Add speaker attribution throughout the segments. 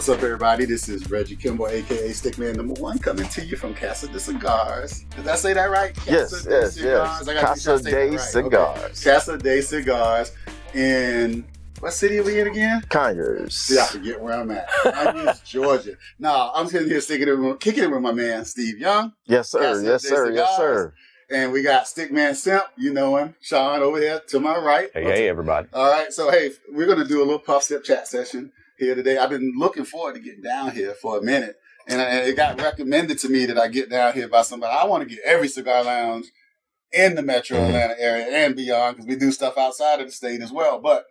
Speaker 1: What's up, everybody? This is Reggie Kimball, a.k.a. Stickman #1, coming to you from Casa De Cigars. Did I say that right?
Speaker 2: Yes. Casa De Cigars.
Speaker 1: Okay. Casa De Cigars in, what city are we in again?
Speaker 2: Conyers.
Speaker 1: See, I forget where I'm at. Conyers, Georgia. No, I'm sitting here kicking it with my man, Steve Young.
Speaker 2: Yes, sir.
Speaker 1: Casa
Speaker 2: Yes,
Speaker 1: De
Speaker 2: sir.
Speaker 1: Cigars.
Speaker 2: Yes, sir.
Speaker 1: And we got Stickman Simp, you know him, Sean over here to my right.
Speaker 3: Hey, everybody.
Speaker 1: All right, so hey, we're going to do a little puff sip chat session here today. I've been looking forward to getting down here for a minute, and it got recommended to me that I get down here by somebody. I want to get every cigar lounge in the metro Atlanta area and beyond, because we do stuff outside of the state as well. But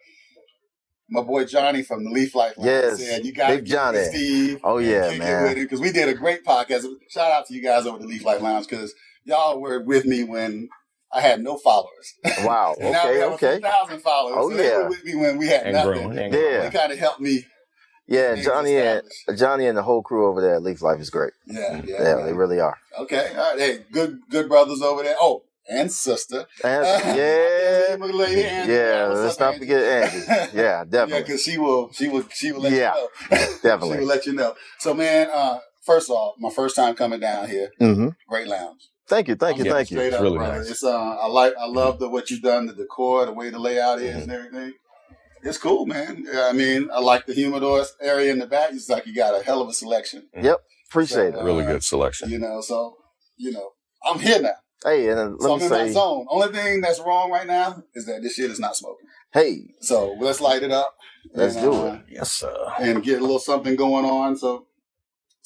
Speaker 1: my boy Johnny from the Leaf Life said, you got to get with Steve.
Speaker 2: Oh, yeah, man.
Speaker 1: Because we did a great podcast. Shout out to you guys over the Leaf Life Lounge, because y'all were with me when I had no followers.
Speaker 2: Wow.
Speaker 1: Now we have
Speaker 2: Okay.
Speaker 1: 1,000 followers.
Speaker 2: Oh,
Speaker 1: so they were with me when we had nothing.
Speaker 3: Growing.
Speaker 1: They kind of helped me.
Speaker 2: Yeah, Johnny and the whole crew over there at Leaf Life is great.
Speaker 1: Yeah,
Speaker 2: they really are.
Speaker 1: Okay, all right. Hey, good brothers over there. Oh, and sister.
Speaker 2: Let's not forget Angie. Yeah, definitely.
Speaker 1: Yeah, because she will let you know.
Speaker 2: Definitely.
Speaker 1: She will let you know. So, man, first off, my first time coming down here. Great lounge.
Speaker 2: Thank you.
Speaker 3: It's really nice.
Speaker 1: It's I love what you've done, the decor, the way the layout is, and everything. It's cool, man. I mean, I like the humidor area in the back. It's like you got a hell of a selection.
Speaker 2: Yep, appreciate it.
Speaker 3: Really good selection.
Speaker 1: I'm here now.
Speaker 2: Hey, and
Speaker 1: So I'm in my zone. Only thing that's wrong right now is that this shit is not smoking.
Speaker 2: Hey,
Speaker 1: so let's light it up.
Speaker 2: Let's do it.
Speaker 3: Yes, sir.
Speaker 1: And get a little something going on. So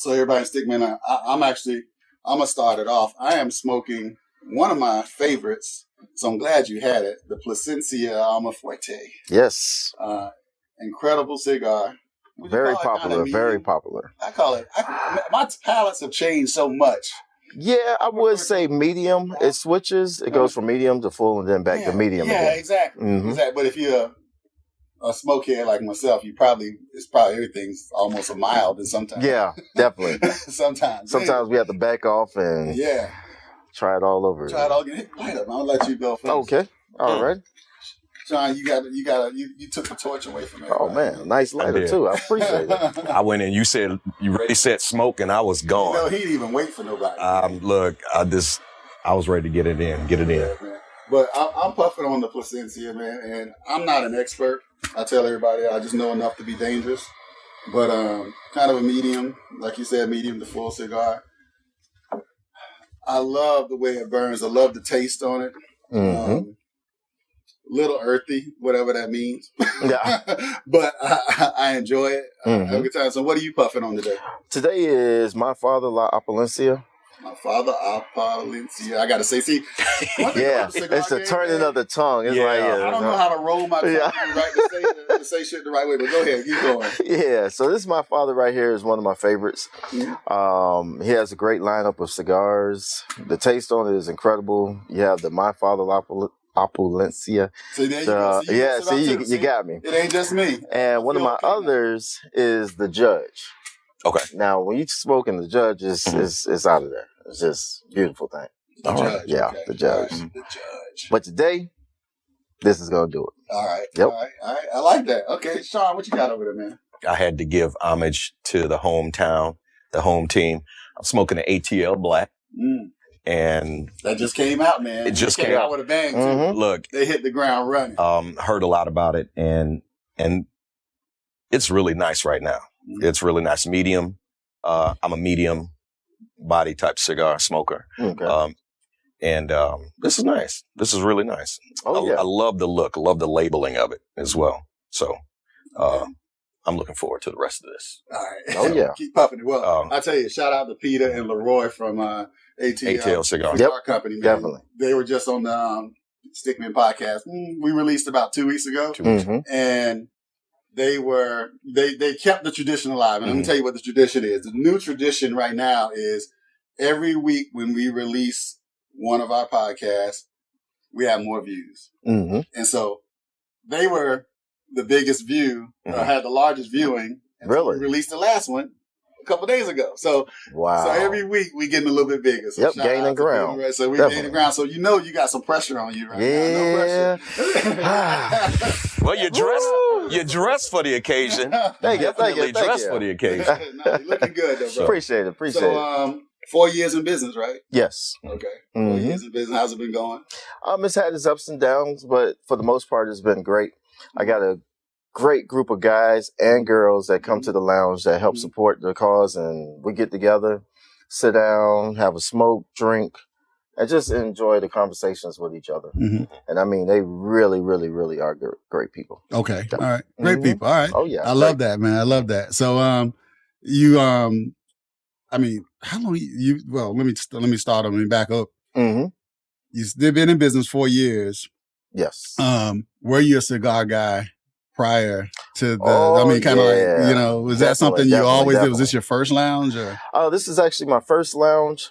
Speaker 1: everybody stick me in. I'm gonna start it off. I am smoking one of my favorites. So I'm glad you had it. The Plasencia Alma Fuerte.
Speaker 2: Yes.
Speaker 1: Incredible cigar.
Speaker 2: Very popular. Very popular.
Speaker 1: I call it. My palates have changed so much.
Speaker 2: Yeah, I would say medium. It switches. It goes from medium to full and then back to medium again.
Speaker 1: Yeah, exactly. Exactly. But if you're a smokehead like myself, it's probably everything's almost a mild and sometimes.
Speaker 2: Yeah, definitely.
Speaker 1: Sometimes
Speaker 2: we have to back off and try it all over.
Speaker 1: Try it all again. Light up. I'll let you go first.
Speaker 2: Okay. All right.
Speaker 1: John, you took the torch away from me.
Speaker 2: Oh man, nice lighter too. I appreciate it.
Speaker 3: I went in. You said you ready, set, smoke, and I was gone.
Speaker 1: He didn't even wait for nobody.
Speaker 3: Look, I was ready to get it in.
Speaker 1: Man. But I'm puffing on the Plasencia, man, and I'm not an expert. I tell everybody I just know enough to be dangerous. But kind of a medium, like you said, medium to full cigar. I love the way it burns. I love the taste on it. Little earthy, whatever that means.
Speaker 2: Yeah.
Speaker 1: But I enjoy it every time. So what are you puffing on today?
Speaker 2: Today is My Father La Opulencia.
Speaker 1: My Father Opulencia. I got to say,
Speaker 2: it's the turning of the tongue. It's
Speaker 1: I don't know how to roll my tongue to say shit the right way, but go ahead, keep going.
Speaker 2: Yeah, so this My Father right here is one of my favorites. He has a great lineup of cigars. The taste on it is incredible. You have the My Father La Opulencia.
Speaker 1: See, there you go.
Speaker 2: You got me.
Speaker 1: It ain't just me.
Speaker 2: And one of my others is the Judge.
Speaker 3: Okay.
Speaker 2: Now, when you smoking the Judge, it's out of there. It's just a beautiful thing. The Judge.
Speaker 1: The Judge.
Speaker 2: But today, this is gonna do it.
Speaker 1: All right.
Speaker 2: Yep.
Speaker 1: All right. I like that. Okay, Sean, what you got over there, man?
Speaker 3: I had to give homage to the hometown, the home team. I'm smoking an ATL Black. And
Speaker 1: that just came out, man.
Speaker 3: It just came out
Speaker 1: with a bang, too.
Speaker 3: Look,
Speaker 1: they hit the ground running.
Speaker 3: Heard a lot about it, and it's really nice right now. It's really nice. Medium. I'm a medium body type cigar smoker.
Speaker 2: Okay.
Speaker 3: And this is nice. This is really nice.
Speaker 2: Oh,
Speaker 3: I love the look. I love the labeling of it as well. So I'm looking forward to the rest of this.
Speaker 1: All right.
Speaker 2: Oh, yeah.
Speaker 1: Keep puffing it. Well, I tell you, shout out to Peter and Leroy from ATL
Speaker 3: Cigar
Speaker 1: Company. Man.
Speaker 2: Definitely.
Speaker 1: They were just on the Stickman podcast. We released about 2 weeks ago.
Speaker 3: 2 weeks ago.
Speaker 1: And they kept the tradition alive. And let me tell you what the tradition is. The new tradition right now is every week when we release one of our podcasts, we have more views. And so they were the biggest view, had the largest viewing. And
Speaker 2: really?
Speaker 1: So we released the last one. a couple days ago. So every week we getting a little bit bigger. So
Speaker 2: gaining ground.
Speaker 1: Right? So we gaining ground. So you got some pressure on you right now. No pressure.
Speaker 3: Well, you're dressed for the occasion.
Speaker 2: Thank you.
Speaker 3: Dressed for the occasion.
Speaker 1: No, you're looking good though, bro.
Speaker 2: Appreciate it.
Speaker 1: So 4 years in business, right?
Speaker 2: Yes.
Speaker 1: Okay. 4 years in business. How's it been going?
Speaker 2: It's had its ups and downs, but for the most part, it's been great. I got a great group of guys and girls that come to the lounge that help support the cause, and we get together, sit down, have a smoke, drink, and just enjoy the conversations with each other. And I mean, they really, really, really are great people.
Speaker 1: Okay. All right. Great people. All right.
Speaker 2: Oh yeah.
Speaker 1: I love that, man. I love that. So, you, I mean, how long let me start. Let me back up. You've been in business 4 years.
Speaker 2: Yes.
Speaker 1: Were you a cigar guy prior to the, was that something you always did? Was this your first lounge or?
Speaker 2: Oh, this is actually my first lounge.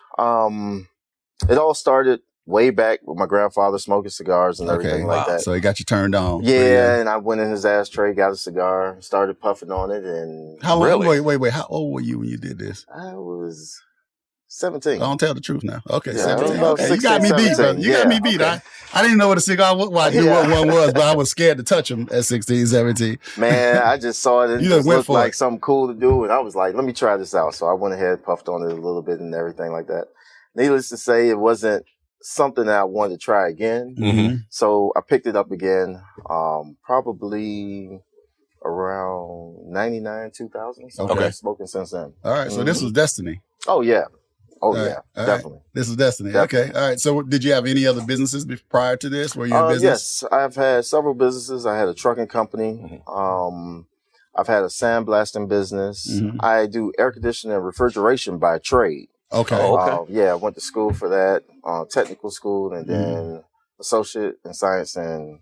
Speaker 2: It all started way back with my grandfather smoking cigars and everything like that.
Speaker 1: So he got you turned on.
Speaker 2: Yeah, and I went in his ashtray, got a cigar, started puffing on it, and
Speaker 1: how long? Wait. How old were you when you did this?
Speaker 2: I was 17.
Speaker 1: Don't tell the truth now. Okay,
Speaker 2: yeah,
Speaker 1: 17.
Speaker 2: Okay.
Speaker 1: 16, you got me beat, bro. You got me beat. Okay. I didn't know what a cigar was. Well, I knew what one was, but I was scared to touch them at 16, 17.
Speaker 2: Man, I just saw it. It just looked like something cool to do, and I was like, let me try this out. So I went ahead, puffed on it a little bit and everything like that. Needless to say, it wasn't something that I wanted to try again. So I picked it up again, probably around 99, 2000. So I've been smoking since then.
Speaker 1: All right. So this was destiny.
Speaker 2: Oh, yeah. Oh,
Speaker 1: all
Speaker 2: yeah.
Speaker 1: Right.
Speaker 2: Definitely.
Speaker 1: This is destiny.
Speaker 2: Definitely.
Speaker 1: Okay. All right. So did you have any other businesses prior to this? Were you in business?
Speaker 2: Yes. I've had several businesses. I had a trucking company. I've had a sandblasting business. I do air conditioning and refrigeration by trade.
Speaker 1: Okay.
Speaker 2: Yeah, I went to school for that, technical school, and then associate in science and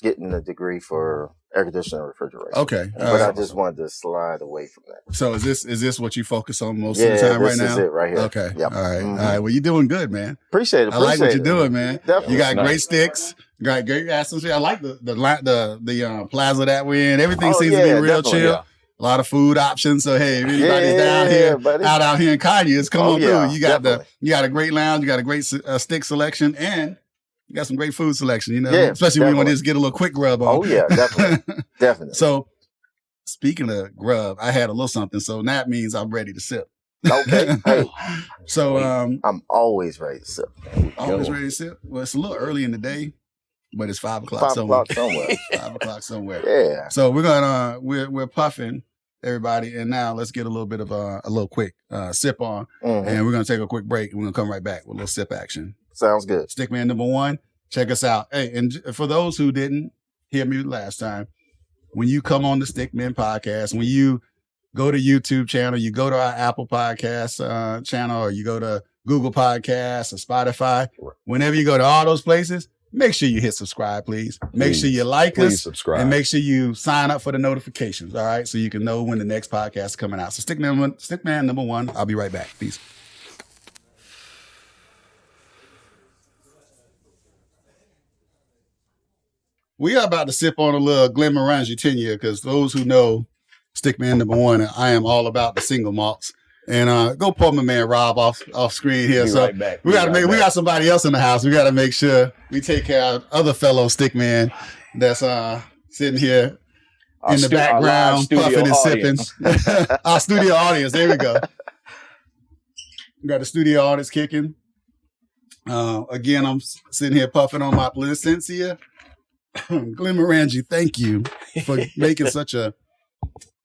Speaker 2: getting a degree for air conditioning and refrigeration.
Speaker 1: Okay.
Speaker 2: But I just wanted to slide away from that.
Speaker 1: So is this what you focus on most of the time right now?
Speaker 2: Yeah, this is it right here.
Speaker 1: Okay.
Speaker 2: Yep.
Speaker 1: All right. All right. Well, you're doing good, man.
Speaker 2: Appreciate it.
Speaker 1: I like what you're doing, man.
Speaker 2: Definitely.
Speaker 1: You got great sticks. You got great atmosphere. I like the plaza that we're in. Everything seems to be real chill. Yeah. A lot of food options. So hey, if anybody's down here, out here in Conyers, come on through. You got you got a great lounge. You got a great stick selection, and you got some great food selection. You know, especially when you want to just get a little quick grub on.
Speaker 2: Oh yeah, definitely, definitely.
Speaker 1: So speaking of grub, I had a little something. So that means I'm ready to sip.
Speaker 2: Okay. Hey.
Speaker 1: So
Speaker 2: I'm always ready to sip.
Speaker 1: Always ready to sip. Well, it's a little early in the day. But it's 5 o'clock
Speaker 2: 5 o'clock somewhere.
Speaker 1: 5 o'clock somewhere.
Speaker 2: Yeah.
Speaker 1: So we're puffing everybody, and now let's get a little bit of a little quick sip on, and we're gonna take a quick break, and we're gonna come right back with a little sip action.
Speaker 2: Sounds good.
Speaker 1: Stickman number 1, check us out. Hey, and for those who didn't hear me last time, when you come on the Stickman podcast, when you go to YouTube channel, you go to our Apple Podcast channel, or you go to Google Podcasts or Spotify, whenever you go to all those places, make sure you hit subscribe, please. Make sure you like us.
Speaker 3: Subscribe.
Speaker 1: And make sure you sign up for the notifications, all right? So you can know when the next podcast is coming out. So Stickman number 1, I'll be right back. Peace. We are about to sip on a little Glenmorangie 10 year, because those who know Stickman number 1, I am all about the single malts. And go pull my man Rob off screen here. So
Speaker 3: right back.
Speaker 1: we got somebody else in the house. We got to make sure we take care of other fellow stickman that's sitting here in the background, puffing and sipping. Our studio audience. There we go. We got the studio audience kicking. Again, I'm sitting here puffing on my Placencia. Glenmorangie, thank you for making such a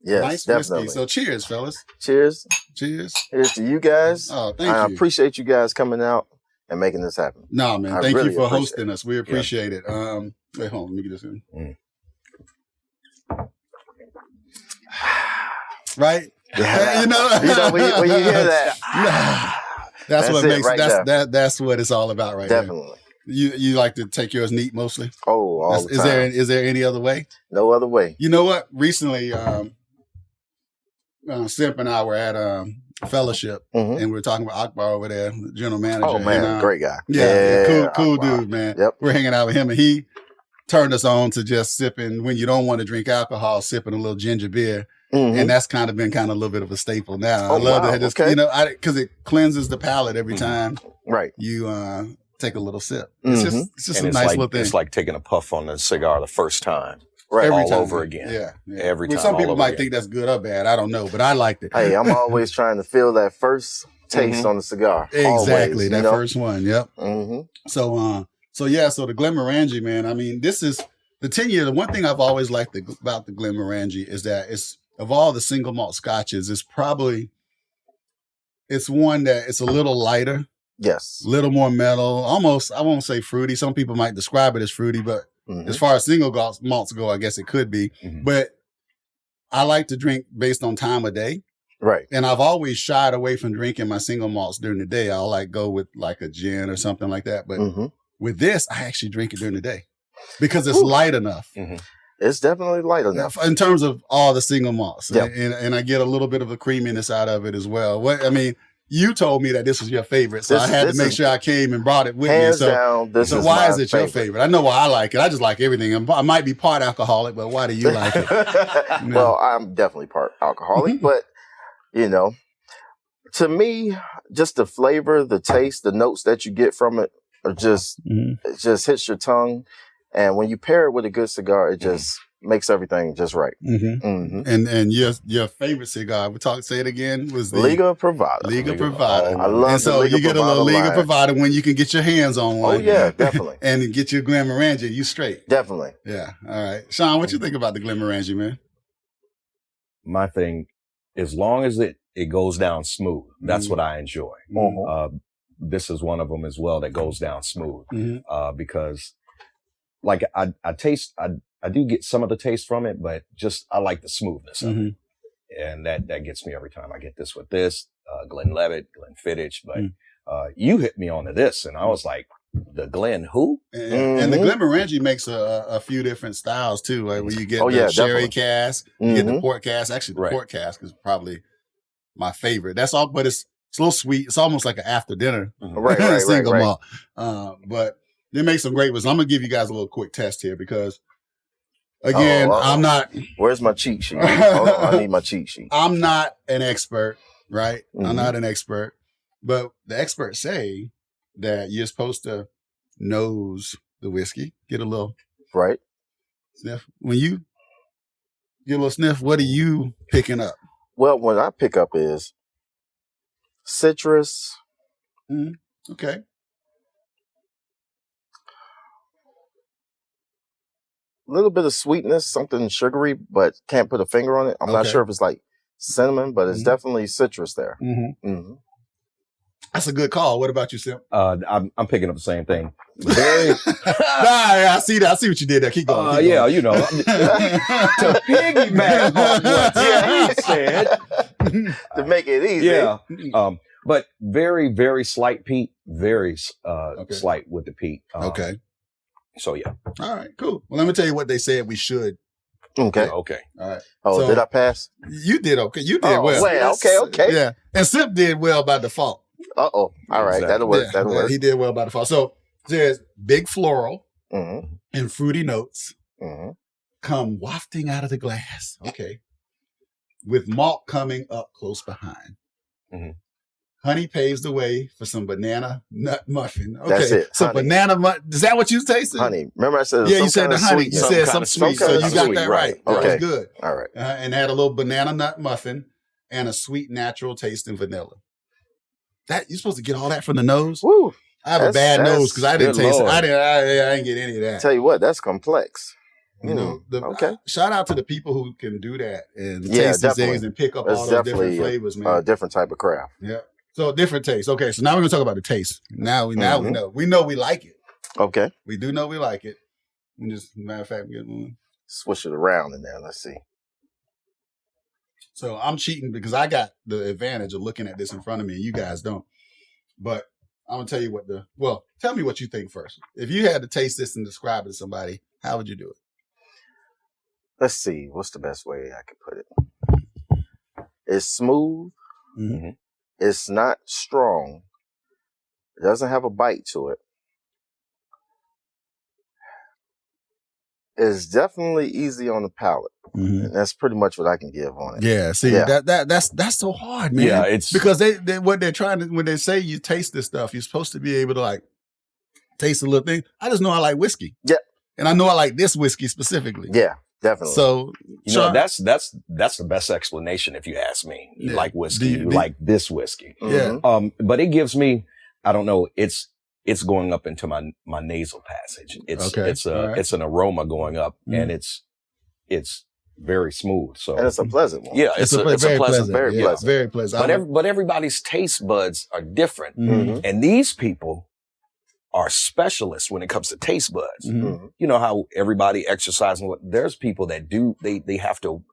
Speaker 1: nice
Speaker 2: definitely.
Speaker 1: whiskey. So cheers, fellas.
Speaker 2: Cheers.
Speaker 1: Cheers.
Speaker 2: Here's to you guys.
Speaker 1: Oh, thank you.
Speaker 2: I appreciate you guys coming out and making this happen.
Speaker 1: No, man. Thank you for hosting us. We appreciate it. Wait, hold on. Let me get this in. Right?
Speaker 2: Yeah.
Speaker 1: You know
Speaker 2: when you hear that.
Speaker 1: That's what makes
Speaker 2: right
Speaker 1: that's what it's all about right
Speaker 2: Definitely.
Speaker 1: there. You like to take yours neat mostly?
Speaker 2: Oh, all the time.
Speaker 1: Is there any other way?
Speaker 2: No other way.
Speaker 1: You know what? Recently, Simp and I were at fellowship, and we were talking about Akbar over there, the general manager.
Speaker 2: Oh man, and, great guy.
Speaker 1: Cool dude, man.
Speaker 2: Yep.
Speaker 1: We're hanging out with him, and he turned us on to just sipping when you don't want to drink alcohol, sipping a little ginger beer. And that's kind of been a little bit of a staple now.
Speaker 2: Oh,
Speaker 1: I love
Speaker 2: wow.
Speaker 1: that. Just,
Speaker 2: Okay.
Speaker 1: because it cleanses the palate every time
Speaker 2: Right.
Speaker 1: you take a little sip. It's just
Speaker 3: And
Speaker 1: a nice little thing.
Speaker 3: It's like taking a puff on the cigar the first time.
Speaker 2: Right.
Speaker 1: Every
Speaker 3: all
Speaker 1: time.
Speaker 3: over again.
Speaker 1: Yeah.
Speaker 3: Every time.
Speaker 1: Some people
Speaker 3: all over
Speaker 1: might
Speaker 3: again.
Speaker 1: think that's good or bad. I don't know, but I liked it.
Speaker 2: Hey, I'm always trying to feel that first taste on the cigar.
Speaker 1: Exactly.
Speaker 2: Always,
Speaker 1: that first one. Yep. So the Glenmorangie, man, I mean, this is the 10-year. The one thing I've always liked about the Glenmorangie is that of all the single malt scotches, it's one that it's a little lighter.
Speaker 2: Yes.
Speaker 1: A little more mellow, almost, I won't say fruity. Some people might describe it as fruity, but as far as single malts go, I guess it could be. But I like to drink based on time of day.
Speaker 2: Right.
Speaker 1: And I've always shied away from drinking my single malts during the day. I'll go with like a gin or something like that. But with this, I actually drink it during the day because it's light enough.
Speaker 2: It's definitely light enough.
Speaker 1: In terms of all the single malts.
Speaker 2: Yep.
Speaker 1: And I get a little bit of a creaminess out of it as well. You told me that this was your favorite, so I had to make sure I came and brought it with me. So why is it your favorite? I know why I like it. I just like everything. I might be part alcoholic, but why do you like it?
Speaker 2: Well, I'm definitely part alcoholic, but to me, just the flavor, the taste, the notes that you get from it are just it just hits your tongue, and when you pair it with a good cigar, it just makes everything just right.
Speaker 1: And your favorite cigar, say it again, was the
Speaker 2: Liga Privada.
Speaker 1: Liga Privada.
Speaker 2: I love
Speaker 1: and so
Speaker 2: the Liga
Speaker 1: you get a little
Speaker 2: Privada
Speaker 1: Liga Privada when you can get your hands on one.
Speaker 2: Oh yeah, definitely.
Speaker 1: And get your Glenmorangie, you straight.
Speaker 2: Definitely.
Speaker 1: Yeah. All right. Sean, what you think about the Glenmorangie, man?
Speaker 3: My thing, as long as it goes down smooth, that's what I enjoy. This is one of them as well that goes down smooth. Because like I do get some of the taste from it, but just I like the smoothness of it. And that gets me every time. I get this with this, Glenlivet, Glenfiddich, but you hit me onto this and I was like, the Glen who?
Speaker 1: And the Glenmorangie makes a few different styles too, like where you get the sherry cask, you get the port cask. Actually, the port cask is probably my favorite. That's all, but it's a little sweet. It's almost like an after dinner single malt. But they make some great ones. I'm gonna give you guys a little quick test here because again, I'm not.
Speaker 2: Where's my cheat sheet? Hold on, I need my cheat sheet.
Speaker 1: I'm not an expert, right? I'm not an expert, but the experts say that you're supposed to nose the whiskey, get a little sniff. When you get a little sniff, what are you picking up?
Speaker 2: Well, what I pick up is citrus.
Speaker 1: Okay.
Speaker 2: A little bit of sweetness, something sugary, but can't put a finger on it. I'm not sure if it's like cinnamon, but it's definitely citrus there.
Speaker 1: That's a good call. What about you, Sim?
Speaker 3: I'm picking up the same thing.
Speaker 1: I see that. I see what you did there. Keep going. Keep going.
Speaker 3: You know, to piggyback on what he said,
Speaker 2: to make it easy.
Speaker 3: Yeah. But very, very slight peat. Very slight with the peat.
Speaker 1: Okay.
Speaker 3: So yeah.
Speaker 1: All right. Cool. Well, let me tell you what they said we should.
Speaker 2: Okay.
Speaker 1: All right.
Speaker 2: Oh, did I pass?
Speaker 1: You did okay. You did well.
Speaker 2: Okay.
Speaker 1: Yeah. And Simp did well by default.
Speaker 2: All right. Exactly. That'll work. That'll work.
Speaker 1: He did well by default. So there's big floral and fruity notes come wafting out of the glass. Okay. With malt coming up close behind. Honey paves the way for some banana nut muffin. Okay.
Speaker 2: That's it.
Speaker 1: So banana is that what you tasted?
Speaker 2: Honey. Remember I said
Speaker 1: you said the honey. You said some sweet. So you got that right.
Speaker 2: Okay.
Speaker 1: That was good.
Speaker 2: All right.
Speaker 1: And had a little banana nut muffin and a sweet natural taste in vanilla. That you're supposed to get all that from the nose?
Speaker 2: Woo.
Speaker 1: I have a bad nose because I didn't taste it. I didn't get any of that.
Speaker 2: Tell you what, that's complex.
Speaker 1: You know, shout out to the people who can do that and taste these things and pick up all those different flavors, man.
Speaker 2: A different type of craft.
Speaker 1: Yeah. So different taste. Okay, so now we're gonna talk about the taste. Now we know. We know we like it.
Speaker 2: Okay.
Speaker 1: We do know we like it. We just matter of fact get one.
Speaker 2: Swish it around in there. Let's see.
Speaker 1: So I'm cheating because I got the advantage of looking at this in front of me. You guys don't. But I'm gonna tell you tell me what you think first. If you had to taste this and describe it to somebody, how would you do it?
Speaker 2: Let's see. What's the best way I could put it? It's smooth. It's not strong. It doesn't have a bite to it. is definitely easy on the palate. Mm-hmm. And that's pretty much what I can give on it.
Speaker 4: Yeah, see, that's so hard, man.
Speaker 3: Yeah, it's
Speaker 4: because they what they're trying to, when they say you taste this stuff, you're supposed to be able to like taste a little thing. I just know I like whiskey.
Speaker 2: Yeah.
Speaker 4: And I know I like this whiskey specifically.
Speaker 2: Yeah, definitely.
Speaker 4: So
Speaker 3: you know, that's the best explanation if you ask me. You like whiskey, you like this whiskey.
Speaker 4: Yeah.
Speaker 3: But it gives me, I don't know, it's going up into my nasal passage. It's an aroma going up, and it's very smooth. So
Speaker 2: and it's a pleasant one.
Speaker 3: Yeah, it's a pleasant, very pleasant.
Speaker 4: Very pleasant.
Speaker 3: But everybody's taste buds are different. Mm-hmm. And these people are specialists when it comes to taste buds. Mm-hmm. You know how everybody exercising, there's people that do, they have to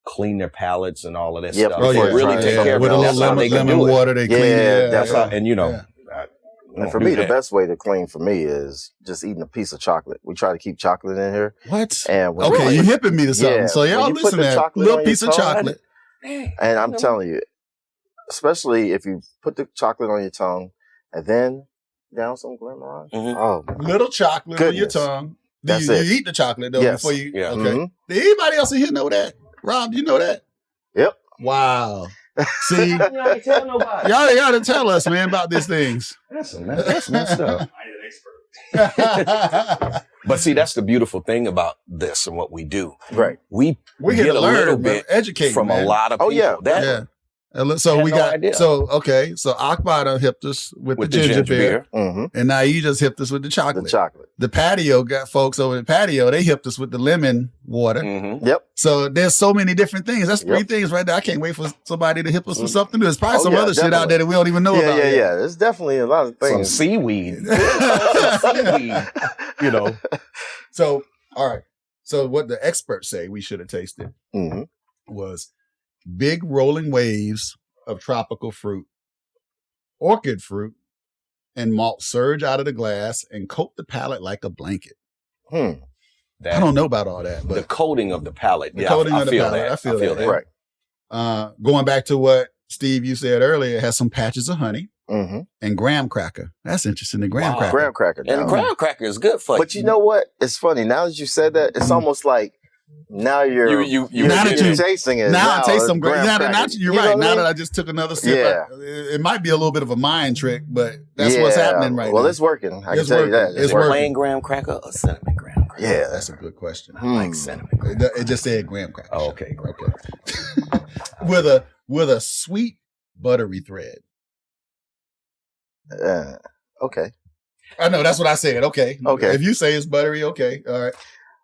Speaker 3: clean their palates and all of that stuff. Really take care of it.
Speaker 4: With a little lemon water, they clean it.
Speaker 3: That's how, and you know.
Speaker 2: And for me, the best way to clean for me is just eating a piece of chocolate. We try to keep chocolate in here.
Speaker 4: What?
Speaker 2: And
Speaker 4: you hipping me to something. Yeah, so y'all listen to that. Little piece of chocolate.
Speaker 2: And I'm telling you, especially if you put the chocolate on your tongue and then down some Glenmorangie. Mm-hmm. Oh,
Speaker 4: little chocolate on your tongue. You eat the chocolate though before you. Yeah. Okay. Mm-hmm. Did anybody else in here know that? Rob, do you know that?
Speaker 2: Yep.
Speaker 4: Wow. See,
Speaker 3: you ain't tell nobody.
Speaker 4: Y'all gotta tell us, man, about these things.
Speaker 3: That's messed up. I need an expert. But see, that's the beautiful thing about this and what we do.
Speaker 2: Right.
Speaker 4: We get a little bit educated
Speaker 3: from a lot of people.
Speaker 2: Oh yeah.
Speaker 4: So we got idea. So Akbar done hipped us with the ginger beer. Mm-hmm. And now you just hipped us with the chocolate. The patio got folks over the patio, they hipped us with the lemon water.
Speaker 2: Mm-hmm. Yep.
Speaker 4: So there's so many different things. That's three things right there. I can't wait for somebody to hip us with something. There's probably some other shit out there that we don't even know about.
Speaker 2: Yeah. There's definitely a lot of things.
Speaker 3: Some seaweed. You know.
Speaker 4: So, all right. So what the experts say we should have tasted was big rolling waves of tropical fruit, orchid fruit, and malt surge out of the glass and coat the palate like a blanket. I don't know about all that, but
Speaker 3: the coating of the palate.
Speaker 4: I feel that. Right. Going back to what Steve, you said earlier, it has some patches of honey and graham cracker. That's interesting. The graham cracker.
Speaker 2: Graham cracker.
Speaker 3: And graham cracker is good for you.
Speaker 2: But you know what? It's funny. Now that you said that, it's almost like now you're tasting it.
Speaker 4: Now I taste some graham cracker. You're right. Now that I just took another sip, it might be a little bit of a mind trick, but that's what's happening right now.
Speaker 2: Well, it's working. I can tell you that.
Speaker 3: It's plain graham cracker or cinnamon graham cracker?
Speaker 4: Yeah, that's a good question.
Speaker 3: I like cinnamon.
Speaker 4: It just said graham cracker.
Speaker 3: Oh, okay.
Speaker 4: with a sweet buttery thread.
Speaker 2: Okay.
Speaker 4: I know that's what I said. Okay. If you say it's buttery, okay, all right.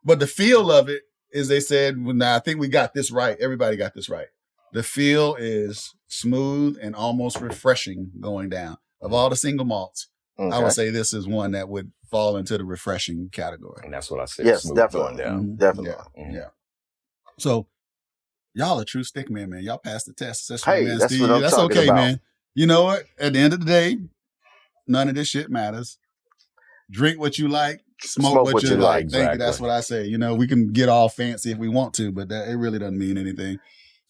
Speaker 4: But the feel of it is, they said, I think we got this right. Everybody got this right. The feel is smooth and almost refreshing going down. Of all the single malts, I would say this is one that would fall into the refreshing category.
Speaker 3: And that's what I said.
Speaker 2: Yes,
Speaker 3: smooth
Speaker 2: definitely.
Speaker 3: Going down.
Speaker 2: Definitely.
Speaker 4: Yeah. So y'all are true stick men, man. Y'all passed the test.
Speaker 2: That's what I'm talking
Speaker 4: okay,
Speaker 2: about.
Speaker 4: Man. You know what? At the end of the day, none of this shit matters. Drink what you like. Smoke what you like. Thank you. That's what I say. You know, we can get all fancy if we want to, but it really doesn't mean anything.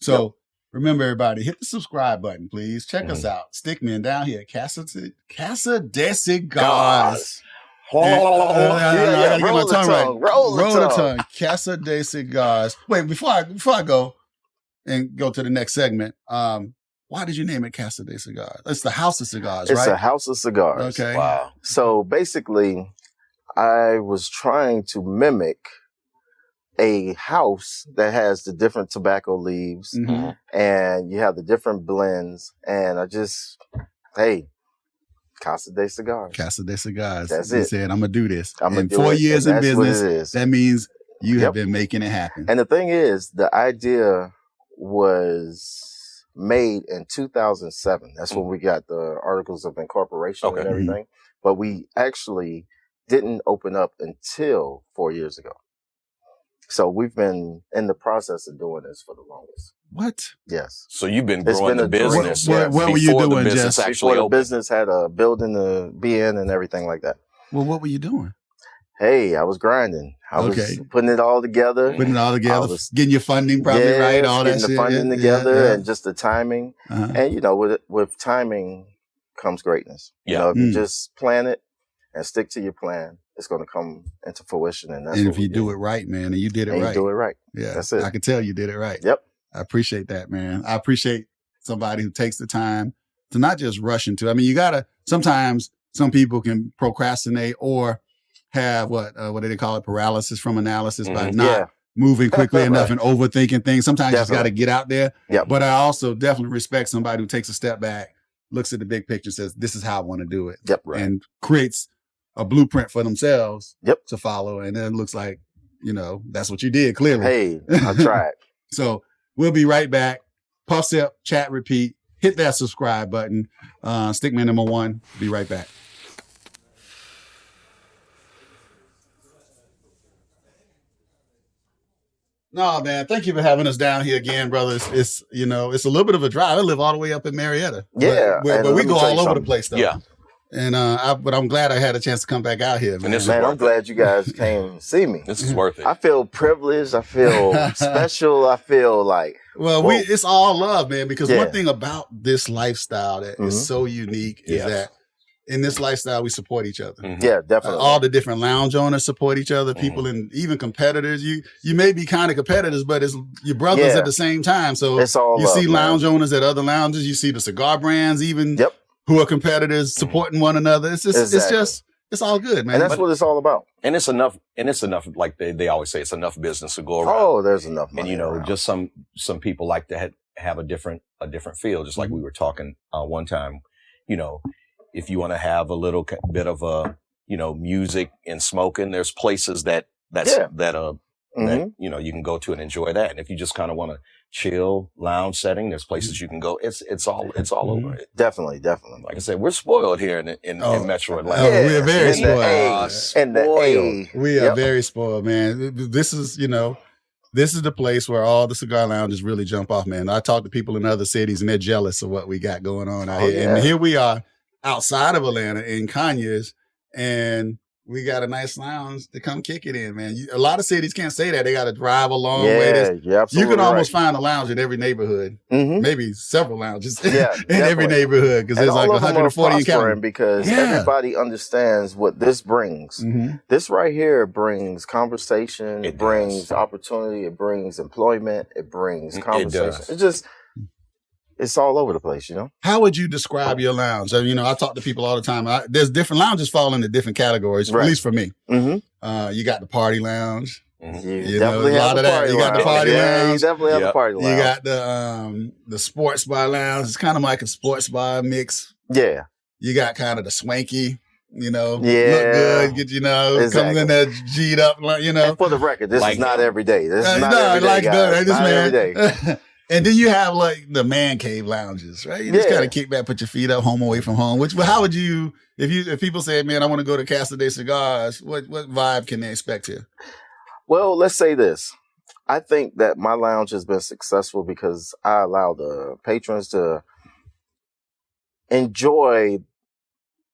Speaker 4: So remember, everybody, hit the subscribe button, please. Check us out. Stickmen down here at Casa De Cigars. I gotta get my tongue right. Roll the tongue. Casa De Cigars. Wait, before I go and go to the next segment, why did you name it Casa De Cigars? It's the House of Cigars, right?
Speaker 2: It's a House of Cigars.
Speaker 4: Okay.
Speaker 3: Wow.
Speaker 2: So basically, I was trying to mimic a house that has the different tobacco leaves and you have the different blends. And Casa De Cigars.
Speaker 4: Casa De Cigars.
Speaker 2: That's
Speaker 4: it. He said, I'm going to do this. In 4 years in business, that means you have been making it happen.
Speaker 2: And the thing is, the idea was made in 2007. That's when we got the articles of incorporation and everything. But we actually didn't open up until 4 years ago. So we've been in the process of doing this for the longest.
Speaker 4: What?
Speaker 2: Yes.
Speaker 3: So you've been growing the business.
Speaker 4: What were you doing, Jess?
Speaker 2: Before the business had a building to be in and everything like that.
Speaker 4: Well, what were you doing?
Speaker 2: Hey, I was grinding. I was putting it all together. Getting your funding probably right, all that shit. Getting the funding together and just the timing. And, you know, with timing comes greatness.
Speaker 3: Yeah.
Speaker 2: You know, if you just plan it and stick to your plan, it's going to come into fruition. And that's
Speaker 4: and
Speaker 2: what
Speaker 4: if you do it right, man, and you did it
Speaker 2: and
Speaker 4: right.
Speaker 2: You do it right.
Speaker 4: Yeah.
Speaker 2: That's it.
Speaker 4: I can tell you did it right.
Speaker 2: Yep.
Speaker 4: I appreciate that, man. I appreciate somebody who takes the time to not just rush into it. I mean, sometimes some people can procrastinate or have what do they call it? Paralysis from analysis by not moving quickly enough and overthinking things. Sometimes you just got to get out there.
Speaker 2: Yep.
Speaker 4: But I also definitely respect somebody who takes a step back, looks at the big picture, says, this is how I want to do it.
Speaker 2: Yep.
Speaker 4: And creates a blueprint for themselves
Speaker 2: Yep.
Speaker 4: to follow. And then it looks like, that's what you did, clearly.
Speaker 2: Hey, I tried.
Speaker 4: So we'll be right back. Puff Sip, chat, repeat. Hit that subscribe button. Stickman number 1. Be right back. No, man. Thank you for having us down here again, brothers. It's a little bit of a drive. I live all the way up in Marietta.
Speaker 2: Yeah.
Speaker 4: But we go all over the place, though.
Speaker 3: Yeah.
Speaker 4: And but I'm glad I had a chance to come back out here, man.
Speaker 2: Man, I'm glad you guys came and see me.
Speaker 3: This is worth it.
Speaker 2: I feel privileged. I feel special. I feel like
Speaker 4: it's all love, man. Because one thing about this lifestyle that is so unique is that in this lifestyle we support each other.
Speaker 3: Mm-hmm.
Speaker 2: Yeah, definitely.
Speaker 4: All the different lounge owners support each other. People and even competitors. You may be kind of competitors, but it's your brothers at the same time. So
Speaker 2: it's all
Speaker 4: you
Speaker 2: love,
Speaker 4: see lounge
Speaker 2: man.
Speaker 4: owners at other lounges. You see the cigar brands even.
Speaker 2: Yep.
Speaker 4: Who are competitors supporting one another. It's just it's all good, man.
Speaker 2: And that's what it's all about.
Speaker 3: And it's enough, like they always say, it's enough business to go around.
Speaker 2: Oh, there's enough money.
Speaker 3: And just some people like to have a different feel, just like we were talking one time. If you want to have a little bit of music and smoking, there's places that you can go to and enjoy that. And if you just kind of want to chill lounge setting, there's places you can go. It's all over it.
Speaker 2: Definitely.
Speaker 3: Like I said, we're spoiled here in Metro Atlanta.
Speaker 4: We're very spoiled. We are very spoiled, man. This is the place where all the cigar lounges really jump off, man. I talk to people in other cities and they're jealous of what we got going on out here. And here we are outside of Atlanta in Conyers, and we got a nice lounge to come kick it in, man. A lot of cities can't say that. They got to drive a long way. You can almost find a lounge in every neighborhood, maybe several lounges in every neighborhood, because there's like 140 in counting.
Speaker 2: Because everybody understands what this brings. This right here brings conversation. It brings opportunity. It brings employment. It brings conversation. It's all over the place,
Speaker 4: How would you describe your lounge? I talk to people all the time. There's different lounges fall into different categories, at least for me. You got the party lounge.
Speaker 2: You definitely have the party lounge.
Speaker 4: You got the party lounge.
Speaker 2: You definitely have the party lounge.
Speaker 4: You got the sports bar lounge. It's kind of like a sports bar mix.
Speaker 2: Yeah.
Speaker 4: You got kind of the swanky. Look good, comes in there G'd up,
Speaker 2: And for the record, this is not every day. This is not every day, guys. Not every day.
Speaker 4: And then you have like the man cave lounges, right? You just kind of kick back, put your feet up, home away from home. How would you, if people say, man, I want to go to Casa De Cigars, what vibe can they expect here?
Speaker 2: Well, let's say this. I think that my lounge has been successful because I allow the patrons to enjoy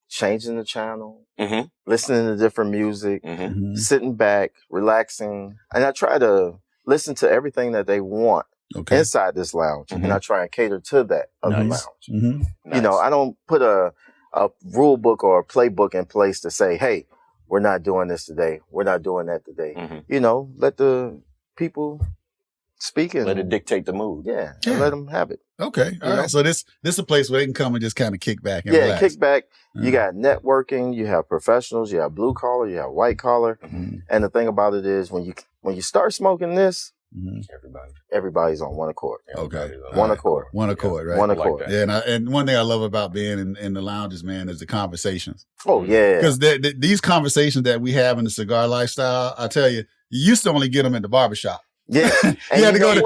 Speaker 2: changing the channel, listening to different music, sitting back, relaxing. And I try to listen to everything that they want. Inside this lounge, and I try and cater to that other lounge. I don't put a rule book or a playbook in place to say, hey, we're not doing this today. We're not doing that today. Let the people speak and
Speaker 3: let it dictate the mood.
Speaker 2: Yeah. And let them have it.
Speaker 4: Okay. All right. So this is a place where they can come and just kind of kick back and relax.
Speaker 2: Kick back. You got networking, you have professionals, you have blue collar, you have white collar. And the thing about it is when you start smoking this, everybody's on one accord. One accord, right? One accord.
Speaker 4: Yeah, and one thing I love about being in the lounges, man, is the conversations.
Speaker 2: Oh yeah,
Speaker 4: because these conversations that we have in the cigar lifestyle, I tell you used to only get them at the barbershop.
Speaker 2: Yeah,
Speaker 4: you had to go you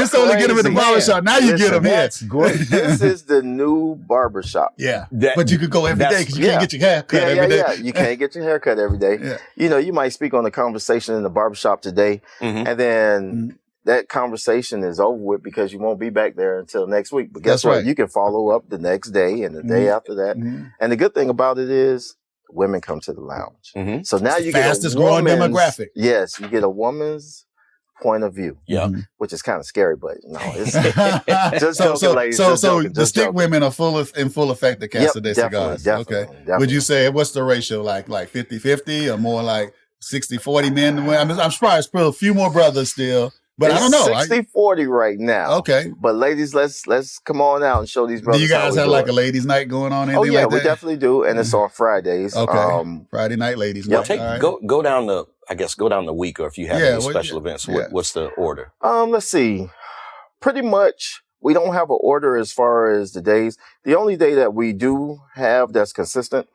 Speaker 4: used to only get them at the barbershop. Now you get them here.
Speaker 2: That's great. This is the new barbershop.
Speaker 4: Yeah, but you could go every day because you can't get your hair cut every day.
Speaker 2: Yeah, you can't get your hair cut every day. You might speak on the conversation in the barbershop today, and then that conversation is over with because you won't be back there until next week. But guess what? You can follow up the next day and the day after that. And the good thing about it is women come to the lounge. So now you get
Speaker 4: fastest growing demographic.
Speaker 2: Yes, you get a woman's point of view.
Speaker 3: Yeah.
Speaker 2: Which is kind of scary, but no, it's just
Speaker 4: so
Speaker 2: joking,
Speaker 4: the stick women are in full effect at Casa De Cigars.
Speaker 2: Definitely.
Speaker 4: Would you say, what's the ratio, like 50-50 or more like 60-40 men to women? I'm surprised still a few more brothers still. But
Speaker 2: it's
Speaker 4: I don't know.
Speaker 2: 60-40 right now.
Speaker 4: Okay.
Speaker 2: But ladies, let's come on out and show these brothers.
Speaker 4: Do you guys have like a ladies' night going on?
Speaker 2: Oh yeah,
Speaker 4: like
Speaker 2: we definitely do, and it's on Fridays.
Speaker 4: Okay. Friday night ladies' night.
Speaker 3: Go down the week, or if you have any special events. What's the order?
Speaker 2: Let's see. Pretty much, we don't have an order as far as the days. The only day that we do have that's consistent.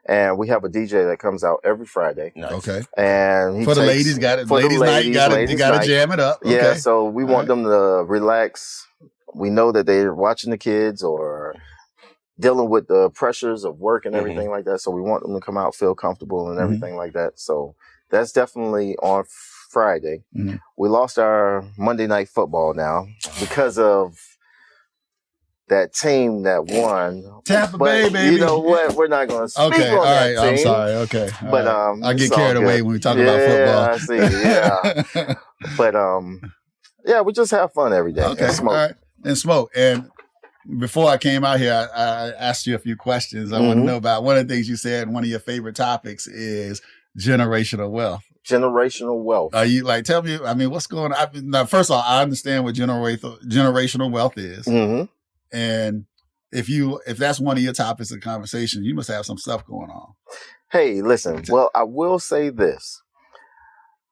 Speaker 2: And we have a DJ that comes out every Friday.
Speaker 3: Nice.
Speaker 4: Okay.
Speaker 2: And
Speaker 4: for the ladies, got it. Ladies' night, you got to jam it up. Okay.
Speaker 2: Yeah. So we want them to relax. We know that they're watching the kids or dealing with the pressures of work and everything like that. So we want them to come out, feel comfortable and everything like that. So that's definitely on Friday. We lost our Monday Night Football now because of that team that won.
Speaker 4: Tampa Bay, baby.
Speaker 2: You know what? We're not going to speak on that team.
Speaker 4: I'm sorry. Okay.
Speaker 2: But
Speaker 4: I get carried away when we talk about football.
Speaker 2: I see. Yeah. But yeah, we just have fun every day.
Speaker 4: Okay.
Speaker 2: And smoke.
Speaker 4: All right. And smoke. And before I came out here, I asked you a few questions. I want to know about one of the things you said. One of your favorite topics is generational wealth.
Speaker 2: Generational wealth.
Speaker 4: Are you tell me? I mean, what's going on? Now, first of all, I understand what generational wealth is. And if that's one of your topics of conversation, you must have some stuff going on.
Speaker 2: Hey, listen. Well, I will say this.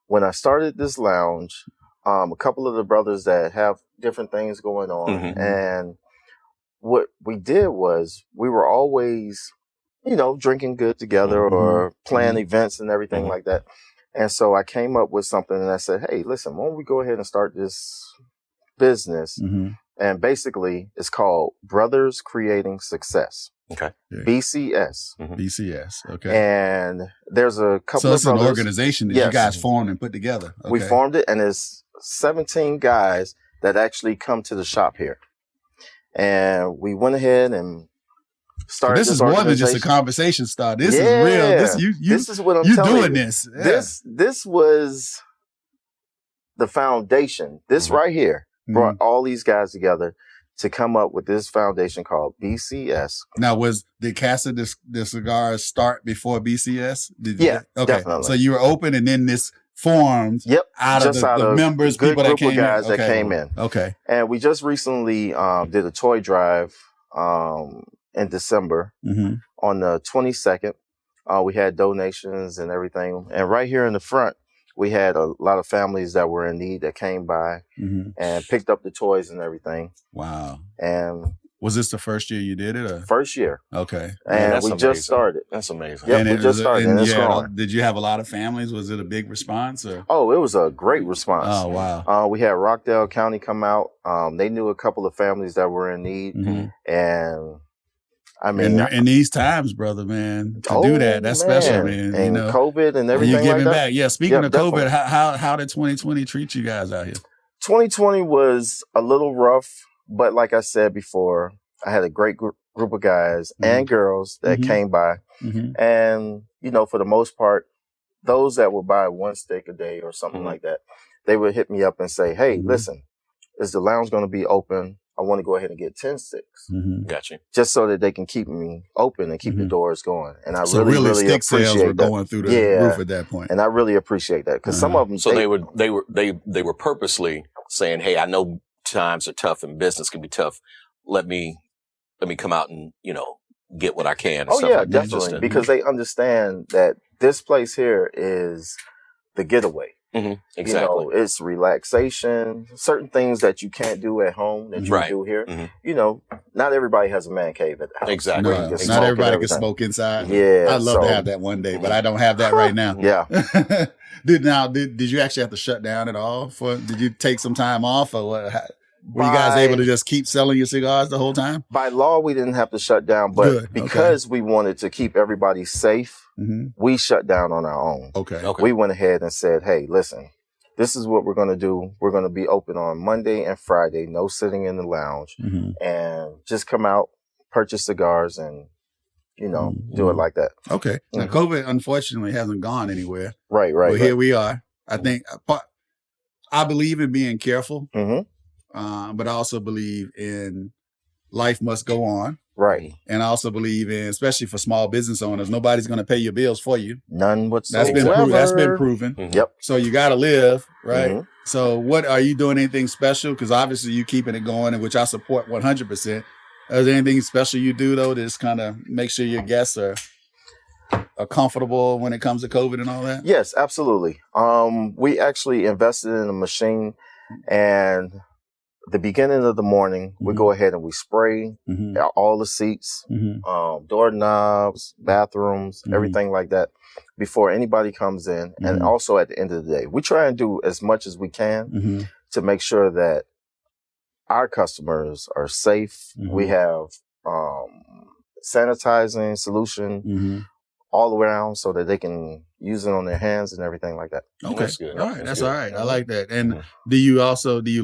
Speaker 2: When I started this lounge, a couple of the brothers that have different things going on, and what we did was we were always, drinking good together or planning events and everything like that. And so I came up with something and I said, hey, listen, why don't we go ahead and start this business? And basically, it's called Brothers Creating Success.
Speaker 3: Okay.
Speaker 2: BCS.
Speaker 4: BCS. Okay.
Speaker 2: And there's a couple
Speaker 4: So
Speaker 2: of
Speaker 4: it's
Speaker 2: brothers.
Speaker 4: An organization that you guys formed and put together. Okay.
Speaker 2: We formed it, and there's 17 guys that actually come to the shop here. And we went ahead and started
Speaker 4: this is more than just a conversation start. This is real.
Speaker 2: This is what I'm telling you.
Speaker 4: You're doing this. Yeah.
Speaker 2: This was the foundation. This right here brought all these guys together to come up with this foundation called BCS.
Speaker 4: Now, did Casa De Cigars start before BCS?
Speaker 2: Okay. Definitely.
Speaker 4: So you were open, and then this formed out of the members, people that came
Speaker 2: guys that came in.
Speaker 4: Okay.
Speaker 2: And we just recently did a toy drive in December on the 22nd. We had donations and everything. And right here in the front, we had a lot of families that were in need that came by and picked up the toys and everything.
Speaker 4: Wow.
Speaker 2: And
Speaker 4: was this the first year you did it? Or?
Speaker 2: First year.
Speaker 4: Okay.
Speaker 2: And we just started.
Speaker 3: That's amazing.
Speaker 2: Yeah, we just started and it's growing.
Speaker 4: Did you have a lot of families? Was it a big response? Or?
Speaker 2: Oh, it was a great response.
Speaker 4: Oh, wow.
Speaker 2: We had Rockdale County come out. They knew a couple of families that were in need. And I mean,
Speaker 4: in these times, brother, man, to do that's special, man.
Speaker 2: And COVID and everything
Speaker 4: you're giving
Speaker 2: like
Speaker 4: back.
Speaker 2: that.
Speaker 4: Yeah. Speaking of COVID, how did 2020 treat you guys out here?
Speaker 2: 2020 was a little rough, but like I said before, I had a great group of guys and girls that came by, and for the most part, those that would buy one steak a day or something like that, they would hit me up and say, "Hey, listen, is the lounge going to be open? I want to go ahead and get 10 sticks.
Speaker 3: Gotcha.
Speaker 2: Just so that they can keep me open and keep the doors going." And I
Speaker 4: so
Speaker 2: really
Speaker 4: stick
Speaker 2: appreciate
Speaker 4: sales were
Speaker 2: that.
Speaker 4: going through the roof at that point.
Speaker 2: And I really appreciate that because some of them.
Speaker 3: So they were purposely saying, "Hey, I know times are tough and business can be tough. Let me come out and get what I can." And stuff like
Speaker 2: definitely, because they understand that this place here is the getaway.
Speaker 3: Exactly.
Speaker 2: It's relaxation, certain things that you can't do at home that you can do here. Not everybody has a man cave at the house.
Speaker 3: Exactly.
Speaker 4: Not everybody can smoke inside.
Speaker 2: Yeah.
Speaker 4: I'd love to have that one day, but I don't have that right now.
Speaker 2: Yeah.
Speaker 4: Did you actually have to shut down at all? Did you take some time off, or what? Were you guys able to just keep selling your cigars the whole time?
Speaker 2: By law, we didn't have to shut down, but because we wanted to keep everybody safe, we shut down on our own.
Speaker 4: Okay.
Speaker 2: We went ahead and said, "Hey, listen, this is what we're going to do. We're going to be open on Monday and Friday, no sitting in the lounge, and just come out, purchase cigars, and do it like that."
Speaker 4: Okay. Now, COVID unfortunately hasn't gone anywhere.
Speaker 2: Right.
Speaker 4: But here we are. I think I believe in being careful, but I also believe in life must go on.
Speaker 2: Right.
Speaker 4: And I also believe in, especially for small business owners, nobody's going to pay your bills for you.
Speaker 2: None whatsoever.
Speaker 4: That's been proven.
Speaker 2: Yep.
Speaker 4: So you got to live, right? So what, are you doing anything special? Because obviously you keeping it going, and which I support 100%. Is there anything special you do, though, to just kind of make sure your guests are comfortable when it comes to COVID and all that?
Speaker 2: Yes, absolutely. We actually invested in a machine, and the beginning of the morning, we go ahead and we spray all the seats, doorknobs, bathrooms, everything like that before anybody comes in. And also at the end of the day, we try and do as much as we can to make sure that our customers are safe. We have sanitizing solution all around so that they can use it on their hands and everything like that.
Speaker 4: Okay.
Speaker 3: That's good.
Speaker 4: All right. That's all right. I like that. And do you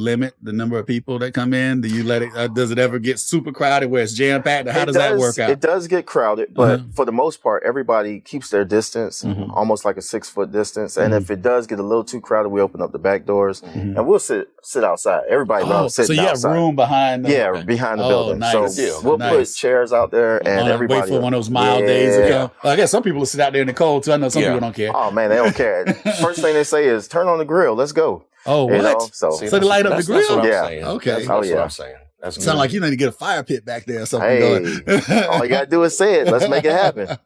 Speaker 4: limit the number of people that come in? Do you let it, does it ever get super crowded where it's jam packed? How does that work out?
Speaker 2: It does get crowded, but for the most part, everybody keeps their distance, almost like a 6-foot distance. And if it does get a little too crowded, we open up the back doors and we'll sit outside. Everybody loves sitting outside.
Speaker 4: So you have room behind
Speaker 2: behind the building.
Speaker 4: Nice.
Speaker 2: So we'll put chairs out there and everybody
Speaker 4: wait for one of those mild days to come. Well, I guess some people will sit out there in the cold too. I know some people don't care.
Speaker 2: Oh man, they don't care. First thing they say is turn on the grill. Let's go.
Speaker 4: Oh, what?
Speaker 2: You know? So
Speaker 4: they light up the grill?
Speaker 3: That's what I'm
Speaker 2: Yeah.
Speaker 3: saying.
Speaker 4: Okay.
Speaker 3: That's what I'm saying. That's
Speaker 4: Sound like you need to get a fire pit back there or something.
Speaker 2: Hey, all you gotta do is say it. Let's make it happen.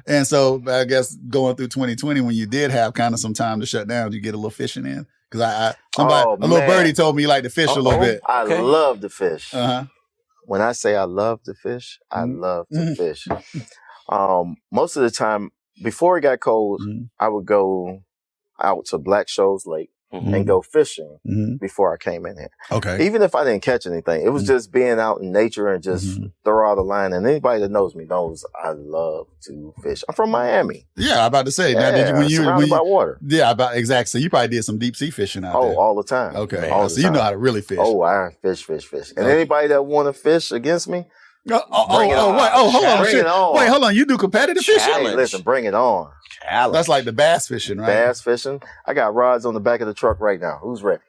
Speaker 4: And so I guess going through 2020, when you did have kind of some time to shut down, did you get a little fishing in? Because a little birdie told me you like to fish a little bit.
Speaker 2: I love to fish.
Speaker 4: Uh-huh.
Speaker 2: When I say I love to fish, I love to fish. Most of the time, before it got cold, I would go out to Black Shoals Lake and go fishing before I came in here.
Speaker 4: Okay.
Speaker 2: Even if I didn't catch anything, it was just being out in nature and just throw out a line. And anybody that knows me knows I love to fish. I'm from Miami.
Speaker 4: Yeah, I'm about to say.
Speaker 2: Yeah,
Speaker 4: now,
Speaker 2: surrounded by water.
Speaker 4: Yeah, exactly. So you probably did some deep sea fishing out there.
Speaker 2: Oh, all the time.
Speaker 4: Okay. So you know how to really fish.
Speaker 2: Oh, I fish. And anybody that want to fish against me,
Speaker 4: hold on. Wait, hold on. You do competitive fishing?
Speaker 2: Hey, listen, bring it on.
Speaker 3: Challenge.
Speaker 4: That's like the bass fishing, right?
Speaker 2: Bass fishing. I got rods on the back of the truck right now. Who's ready?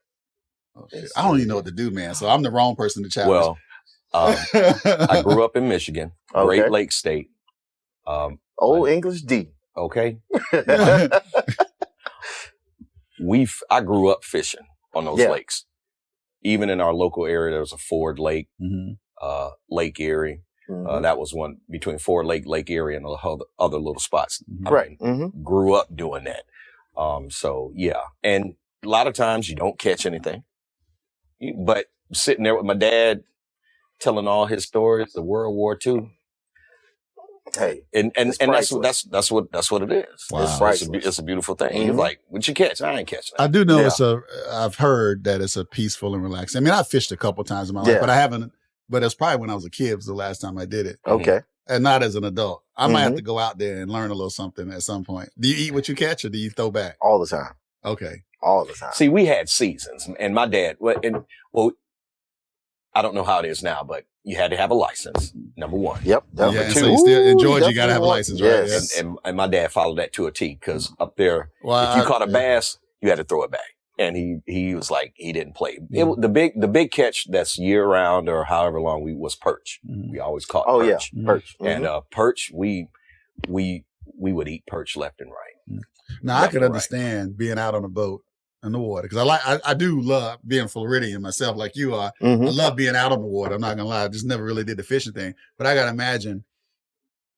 Speaker 4: I don't even know what to do, man. So I'm the wrong person to challenge.
Speaker 3: Well, I grew up in Michigan, Great Lakes State.
Speaker 2: Old English D.
Speaker 3: Okay. I grew up fishing on those lakes. Even in our local area, there was a Ford Lake, Lake Erie. That was one between Ford Lake, Lake Erie, and other little spots.
Speaker 2: Right.
Speaker 3: Grew up doing that. So yeah. And a lot of times you don't catch anything, but sitting there with my dad telling all his stories of World War II.
Speaker 2: Hey,
Speaker 3: and that's what it is.
Speaker 4: Wow.
Speaker 3: It's a beautiful thing. He's like, "What'd you catch?" I ain't catching.
Speaker 4: I do know I've heard that it's a peaceful and relaxing. I mean, I've fished a couple times in my life, but I haven't. But it's probably when I was a kid was the last time I did it.
Speaker 2: Okay.
Speaker 4: And not as an adult. I might have to go out there and learn a little something at some point. Do you eat what you catch or do you throw back?
Speaker 2: All the time.
Speaker 4: Okay.
Speaker 2: All the time.
Speaker 3: See, we had seasons, and my dad, I don't know how it is now, but you had to have a license, number one.
Speaker 2: Yep.
Speaker 4: Yeah, so you still in Georgia, you got to have a license, right?
Speaker 2: Yes.
Speaker 3: And my dad followed that to a T, because up there, if you caught a bass, you had to throw it back. And he was like, he didn't play. The big catch that's year round or however long was perch. We always caught perch.
Speaker 2: Yeah, perch.
Speaker 3: And perch, we would eat perch left and right.
Speaker 4: Now I can understand being out on a boat in the water, because I do love being Floridian myself, like you are. I love being out on the water. I'm not gonna lie, I just never really did the fishing thing. But I gotta imagine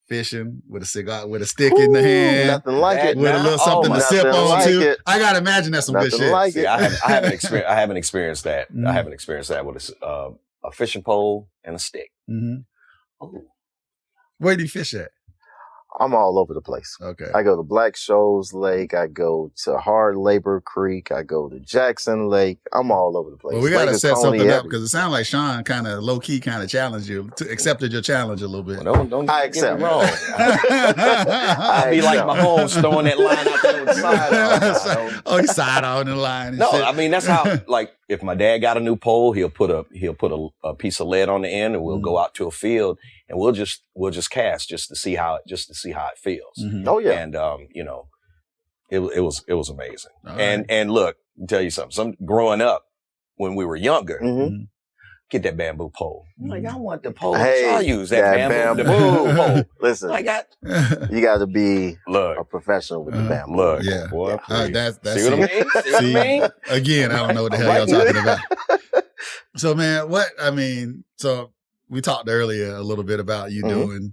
Speaker 4: fishing with a cigar, with a stick in the hand,
Speaker 2: nothing like it,
Speaker 4: with a little something to sip on too. I gotta imagine that's some good shit.
Speaker 2: Like it.
Speaker 3: I haven't experienced that. I haven't experienced that with a fishing pole and a stick.
Speaker 4: Where do you fish at?
Speaker 2: I'm all over the place.
Speaker 4: Okay.
Speaker 2: I go to Black Shoals Lake. I go to Hard Labor Creek. I go to Jackson Lake. I'm all over the place.
Speaker 4: Well, we got to set something up, because it sounds like Sean kind of low key kind of challenged you, accepted your challenge a little bit.
Speaker 3: Well, don't
Speaker 2: I accept.
Speaker 3: Get me wrong. I'd be like Mahomes throwing that line out there with side on.
Speaker 4: He's side on the line.
Speaker 3: No, shit. I mean, that's how, like, if my dad got a new pole, he'll put a piece of lead on the end, and we'll go out to a field, and we'll just cast just to see how it feels.
Speaker 2: Oh yeah.
Speaker 3: And it was amazing.
Speaker 4: Right.
Speaker 3: And look, I'll tell you something. Growing up, when we were younger, get that bamboo pole. I'm like, I want the pole. I'll use that bamboo pole.
Speaker 2: Listen, you got to be a professional with the bamboo.
Speaker 3: Look,
Speaker 4: yeah.
Speaker 3: Boy,
Speaker 4: that's
Speaker 3: see what I mean? See what I mean?
Speaker 4: Again, I don't know what the hell y'all talking about. So, man, so we talked earlier a little bit about you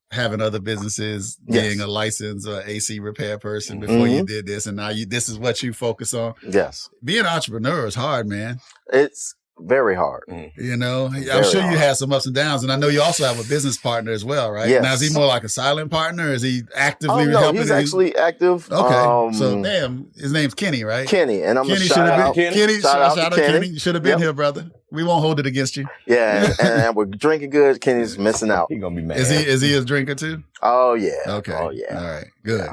Speaker 4: having other businesses, being a licensed AC repair person before you did this, and now this is what you focus on.
Speaker 2: Yes.
Speaker 4: Being an entrepreneur is hard, man.
Speaker 2: It's very hard.
Speaker 4: You know, I'm sure you had some ups and downs, and I know you also have a business partner as well, right?
Speaker 2: Yes.
Speaker 4: Now, is he more like a silent partner, or is he actively helping?
Speaker 2: He's actually active.
Speaker 4: Okay, so damn, his name's Kenny, right?
Speaker 2: Kenny, and I'm
Speaker 4: Kenny
Speaker 2: shout out
Speaker 4: Kenny. Shout out to Kenny. You should have been here, brother. We won't hold it against you.
Speaker 2: Yeah, and we're drinking good. Kenny's missing out.
Speaker 3: He's gonna be mad.
Speaker 4: Is he a drinker too?
Speaker 2: Oh yeah.
Speaker 4: Okay.
Speaker 2: Oh yeah.
Speaker 4: All right.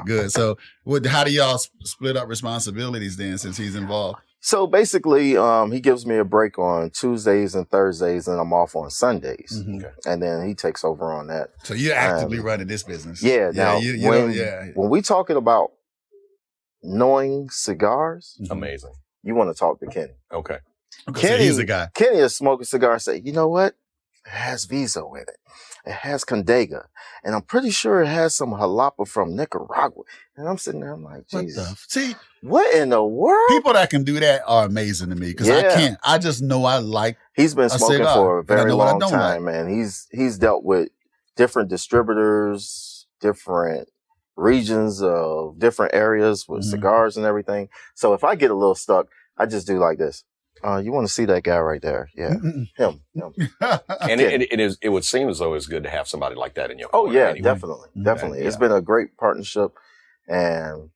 Speaker 4: Good. So, how do y'all split up responsibilities then, since he's involved?
Speaker 2: So basically, he gives me a break on Tuesdays and Thursdays, and I'm off on Sundays. And then he takes over on that.
Speaker 4: So you're actively running this business.
Speaker 2: Yeah. Now, when we talking about knowing cigars,
Speaker 3: amazing.
Speaker 2: You want to talk to Kenny.
Speaker 3: Okay.
Speaker 4: Kenny, he's the guy.
Speaker 2: Kenny is smoking cigars. Say, you know what? It has Viso in it. It has Condega. And I'm pretty sure it has some jalapa from Nicaragua. And I'm sitting there, I'm like, Jesus. What in the world?
Speaker 4: People that can do that are amazing to me, because I can't. I just know I like
Speaker 2: He's been smoking
Speaker 4: cigar,
Speaker 2: for a very long time,
Speaker 4: like.
Speaker 2: man. He's dealt with different distributors, different regions of different areas with cigars and everything. So if I get a little stuck, I just do like this. You want to see that guy right there? Yeah, him.
Speaker 3: And it would seem as though it's good to have somebody like that in your corner.
Speaker 2: Oh yeah,
Speaker 3: anyway.
Speaker 2: definitely. It's been a great partnership, and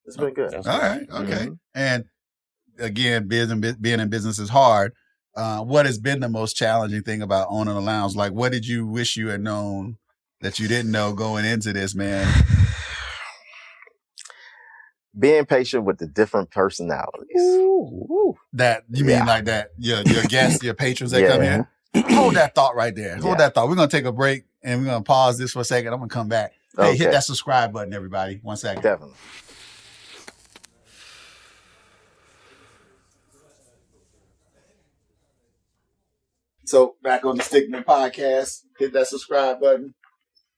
Speaker 2: it's been good.
Speaker 4: All right, okay. And again, being in business is hard. What has been the most challenging thing about owning a lounge? Like, what did you wish you had known that you didn't know going into this, man?
Speaker 2: Being patient with the different personalities.
Speaker 4: That you mean like that? Your guests, your patrons that come here. Hold that thought right there. Hold that thought. We're gonna take a break and we're gonna pause this for a second. I'm gonna come back. Hey, hit that subscribe button, everybody. 1 second.
Speaker 2: Definitely.
Speaker 1: So back on the Stickman podcast, hit that subscribe button,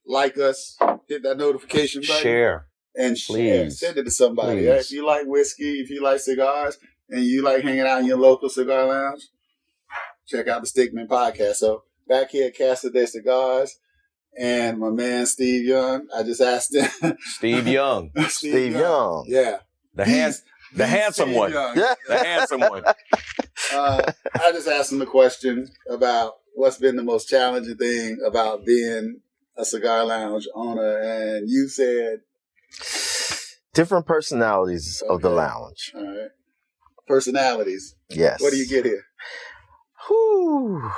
Speaker 1: like us, hit that notification button,
Speaker 3: share.
Speaker 1: And
Speaker 3: please.
Speaker 1: Send it to somebody. Right? If you like whiskey, if you like cigars, and you like hanging out in your local cigar lounge, check out the Stickman podcast. So back here at Casa De Cigars, and my man Steve Young. I just asked him.
Speaker 3: Steve Young.
Speaker 2: Steve Young.
Speaker 1: Yeah.
Speaker 3: The handsome one. The handsome one.
Speaker 1: I just asked him a question about what's been the most challenging thing about being a cigar lounge owner, and you said
Speaker 2: different personalities of the lounge.
Speaker 1: All right. Personalities.
Speaker 2: Yes.
Speaker 1: What do you get here?
Speaker 2: Whew.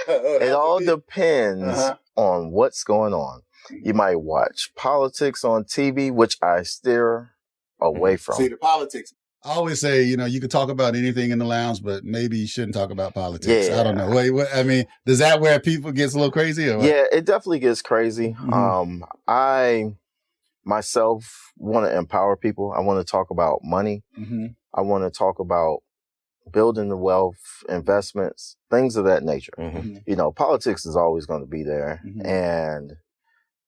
Speaker 2: It all depends on what's going on. You might watch politics on TV, which I steer away from.
Speaker 1: See, the politics.
Speaker 4: I always say, you can talk about anything in the lounge, but maybe you shouldn't talk about politics. Yeah. I don't know. Wait, does that where people gets a little crazy? Or what?
Speaker 2: Yeah, it definitely gets crazy. I myself want to empower people. I want to talk about money. I want to talk about building the wealth, investments, things of that nature. Politics is always going to be there, and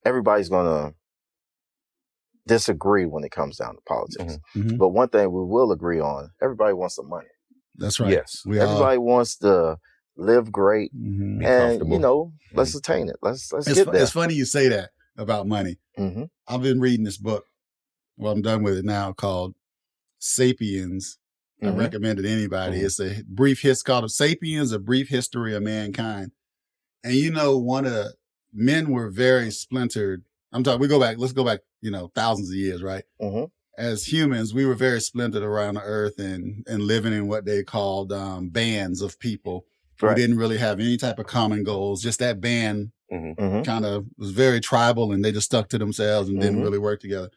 Speaker 2: everybody's going to disagree when it comes down to politics. But one thing we will agree on, everybody wants some money.
Speaker 4: That's right.
Speaker 3: Yes.
Speaker 2: Everybody wants to live great and, let's attain it. Let's get there.
Speaker 4: It's funny you say that about money. I've been reading this book. Well, I'm done with it now, called Sapiens. I recommend it to anybody. It's a brief history called Sapiens, A Brief History of Mankind. And men were very splintered. Let's go back, thousands of years, right? As humans, we were very splintered around the earth and living in what they called bands of people. Right. We didn't really have any type of common goals. Just that band kind of was very tribal, and they just stuck to themselves and didn't really work together.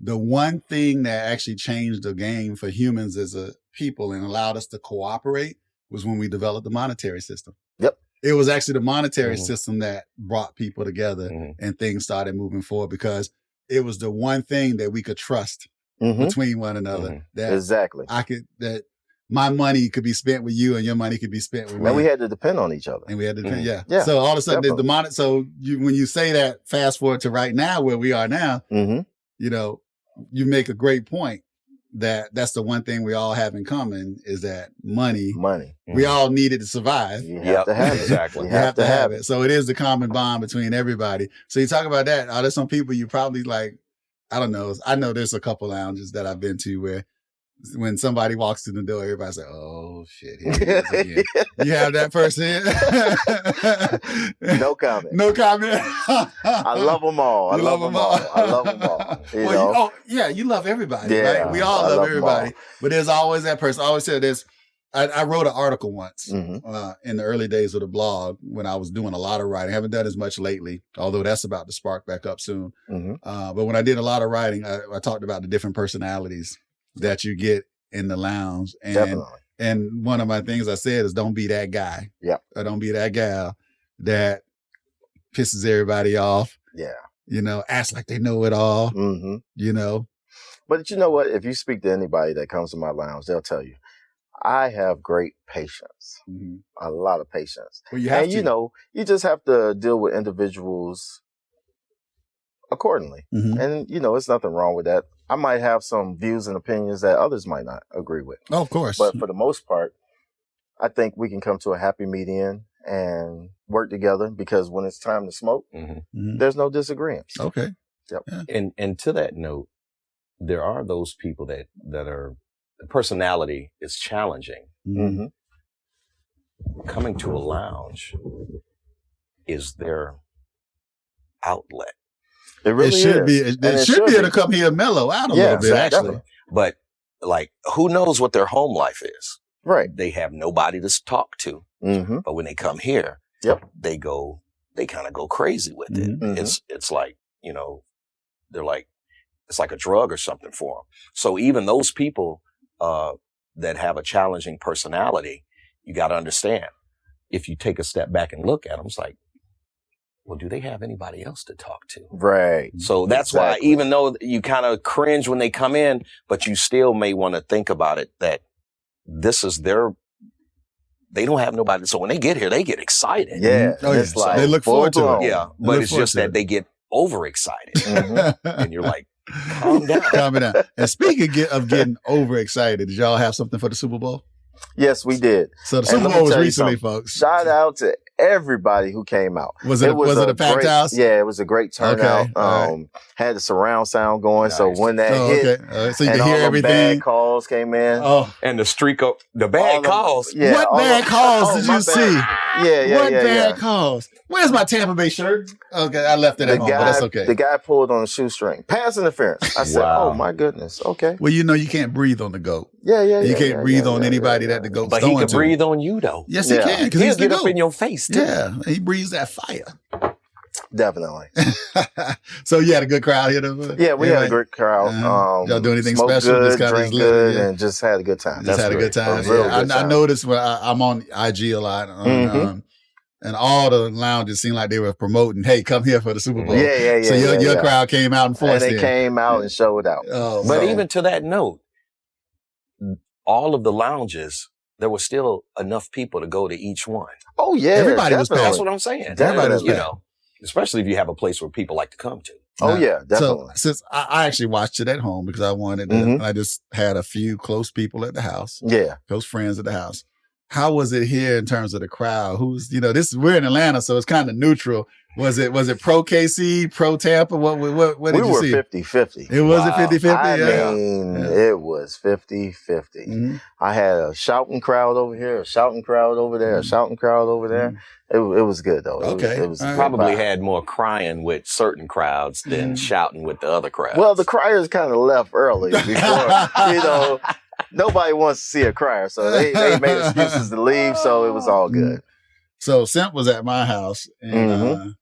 Speaker 4: The one thing that actually changed the game for humans as a people and allowed us to cooperate was when we developed the monetary system.
Speaker 2: Yep.
Speaker 4: It was actually the monetary system that brought people together and things started moving forward, because it was the one thing that we could trust between one another. That
Speaker 2: exactly.
Speaker 4: That my money could be spent with you and your money could be spent with me.
Speaker 2: And we had to depend on each other.
Speaker 4: And we had to depend,
Speaker 2: yeah.
Speaker 4: So all of a sudden,
Speaker 2: definitely.
Speaker 4: when you say that, fast forward to right now, where we are now, you know, you make a great point that's the one thing we all have in common is that money. We all need it to survive.
Speaker 2: You have to have it.
Speaker 3: Exactly.
Speaker 4: You have to have it. So it is the common bond between everybody. So you talk about that. Are there some people you probably like, I don't know. I know there's a couple lounges that I've been to where when somebody walks through the door, everybody's like, "Oh shit!" Here he is again. You have that person.
Speaker 2: No comment.
Speaker 4: No comment.
Speaker 2: I love them all. I love them all. I love them all.
Speaker 4: You love everybody.
Speaker 2: Yeah,
Speaker 4: right? We all love everybody. But there's always that person. I always said this. I wrote an article once in the early days of the blog when I was doing a lot of writing. I haven't done as much lately, although that's about to spark back up soon. But when I did a lot of writing, I talked about the different personalities that you get in the lounge. And,
Speaker 2: Definitely.
Speaker 4: And one of my things I said is don't be that guy.
Speaker 2: Yeah.
Speaker 4: Or don't be that gal that pisses everybody off.
Speaker 2: Yeah.
Speaker 4: You know, acts like they know it all. You know.
Speaker 2: But you know what? If you speak to anybody that comes to my lounge, they'll tell you, I have great patience. A lot of patience.
Speaker 4: Well, you have to.
Speaker 2: You know, you just have to deal with individuals accordingly. And, you know, it's nothing wrong with that. I might have some views and opinions that others might not agree with.
Speaker 4: Oh, of course.
Speaker 2: But for the most part, I think we can come to a happy median and work together because when it's time to smoke, there's no disagreements.
Speaker 4: Okay.
Speaker 2: Yep.
Speaker 3: Yeah. And to that note, there are those people that are, the personality is challenging. Coming to a lounge is their outlet.
Speaker 2: It
Speaker 4: should be. It should be able to come here mellow out a little bit,
Speaker 3: exactly.
Speaker 4: actually.
Speaker 3: But like, who knows what their home life is?
Speaker 2: Right.
Speaker 3: They have nobody to talk to. But when they come here, they kind of go crazy with it. It's like, you know, they're like, it's like a drug or something for them. So even those people that have a challenging personality, you got to understand, if you take a step back and look at them, it's like, well, do they have anybody else to talk to?
Speaker 2: Right.
Speaker 3: So that's why, even though you kind of cringe when they come in, but you still may want to think about it that this is they don't have nobody. So when they get here, they get excited.
Speaker 2: Yeah.
Speaker 4: It's like they look forward to it.
Speaker 3: Yeah. But it's just that they get overexcited. And you're like, calm down.
Speaker 4: Calm down. And speaking of getting overexcited, did y'all have something for the Super Bowl?
Speaker 2: Yes, we did.
Speaker 4: So the Super Bowl was recently, folks.
Speaker 2: Shout out to everybody who came out.
Speaker 4: Was it a packed house?
Speaker 2: Yeah, it was a great turnout.
Speaker 4: Okay.
Speaker 2: Had the surround sound going. Nice. So when that hit,
Speaker 4: so you could hear everything.
Speaker 2: Bad calls came in.
Speaker 4: Oh,
Speaker 3: and the streak of the bad calls.
Speaker 2: Yeah,
Speaker 4: what bad calls did you see?
Speaker 2: What
Speaker 4: bad calls? Where's my Tampa Bay shirt? Okay, I left it at home, but that's okay.
Speaker 2: The guy pulled on a shoestring. Pass interference. I said, oh my goodness. Okay.
Speaker 4: Well, you know you can't breathe on the GOAT.
Speaker 2: You
Speaker 4: can't breathe on anybody that the GOAT's
Speaker 3: But
Speaker 4: throwing
Speaker 3: he can
Speaker 4: to.
Speaker 3: breathe on you though.
Speaker 4: Yes, he can. Because
Speaker 3: he'll get up in your face too.
Speaker 4: Yeah, he breathes that fire.
Speaker 2: Definitely.
Speaker 4: So you had a good crowd here?
Speaker 2: We had a great crowd.
Speaker 4: Y'all do anything
Speaker 2: special?
Speaker 4: Good,
Speaker 2: just drink good, and just had a good time.
Speaker 4: Had a good time. I noticed when I'm on IG a lot, and all the lounges seemed like they were promoting, hey, come here for the Super Bowl. So your crowd came out and forced it.
Speaker 2: And they came out and showed out.
Speaker 3: But even to that note, all of the lounges, there was still enough people to go to each one.
Speaker 2: Oh yeah,
Speaker 4: everybody was packed.
Speaker 3: That's what I'm saying.
Speaker 4: Everybody was packed.
Speaker 3: You know, especially if you have a place where people like to come to.
Speaker 2: Oh yeah, definitely.
Speaker 4: So since I actually watched it at home because I wanted to, I just had a few close people at the house.
Speaker 2: Yeah,
Speaker 4: close friends at the house. How was it here in terms of the crowd? We're in Atlanta, so it's kind of neutral. Was it pro KC, pro Tampa? What did you see?
Speaker 2: We were 50-50.
Speaker 4: It was 50-50?
Speaker 2: I mean, it was 50-50. I had a shouting crowd over here, a shouting crowd over there, a shouting crowd over there. It was good though. It was
Speaker 3: probably had more crying with certain crowds than shouting with the other crowds.
Speaker 2: Well, the criers kind of left early before, nobody wants to see a crier. So they made excuses to leave. So it was all good.
Speaker 4: So Simp was at my house and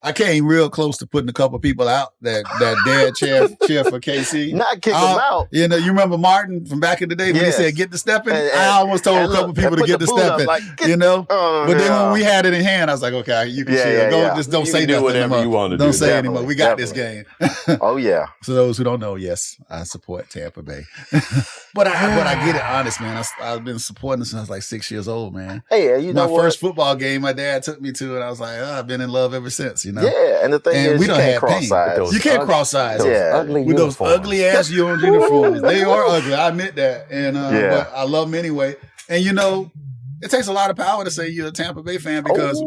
Speaker 4: I came real close to putting a couple people out that dad cheer for KC.
Speaker 2: Not kick them out.
Speaker 4: You know, you remember Martin from back in the day when he said get the stepping? I almost told a couple people to get the stepping. Like, you know? But then when we had it in hand, I was like, okay, you can cheer. Just don't say nothing
Speaker 3: whatever you want to do.
Speaker 4: Don't say anymore. We got this game.
Speaker 2: Oh yeah.
Speaker 4: So those who don't know, yes, I support Tampa Bay. But I get it honest, man. I've been supporting since I was like 6 years old, man.
Speaker 2: Hey, you know
Speaker 4: my first football game, my dad took me to, and I was like, I've been in love ever since. You know?
Speaker 2: Yeah, and the thing is,
Speaker 4: we
Speaker 2: you
Speaker 4: don't
Speaker 2: can't
Speaker 4: have
Speaker 2: cross sides.
Speaker 4: You can't cross sides.
Speaker 2: Ugly
Speaker 4: with those ugly ass uniforms. They are ugly. I admit that, and but I love them anyway. And you know, it takes a lot of power to say you're a Tampa Bay fan because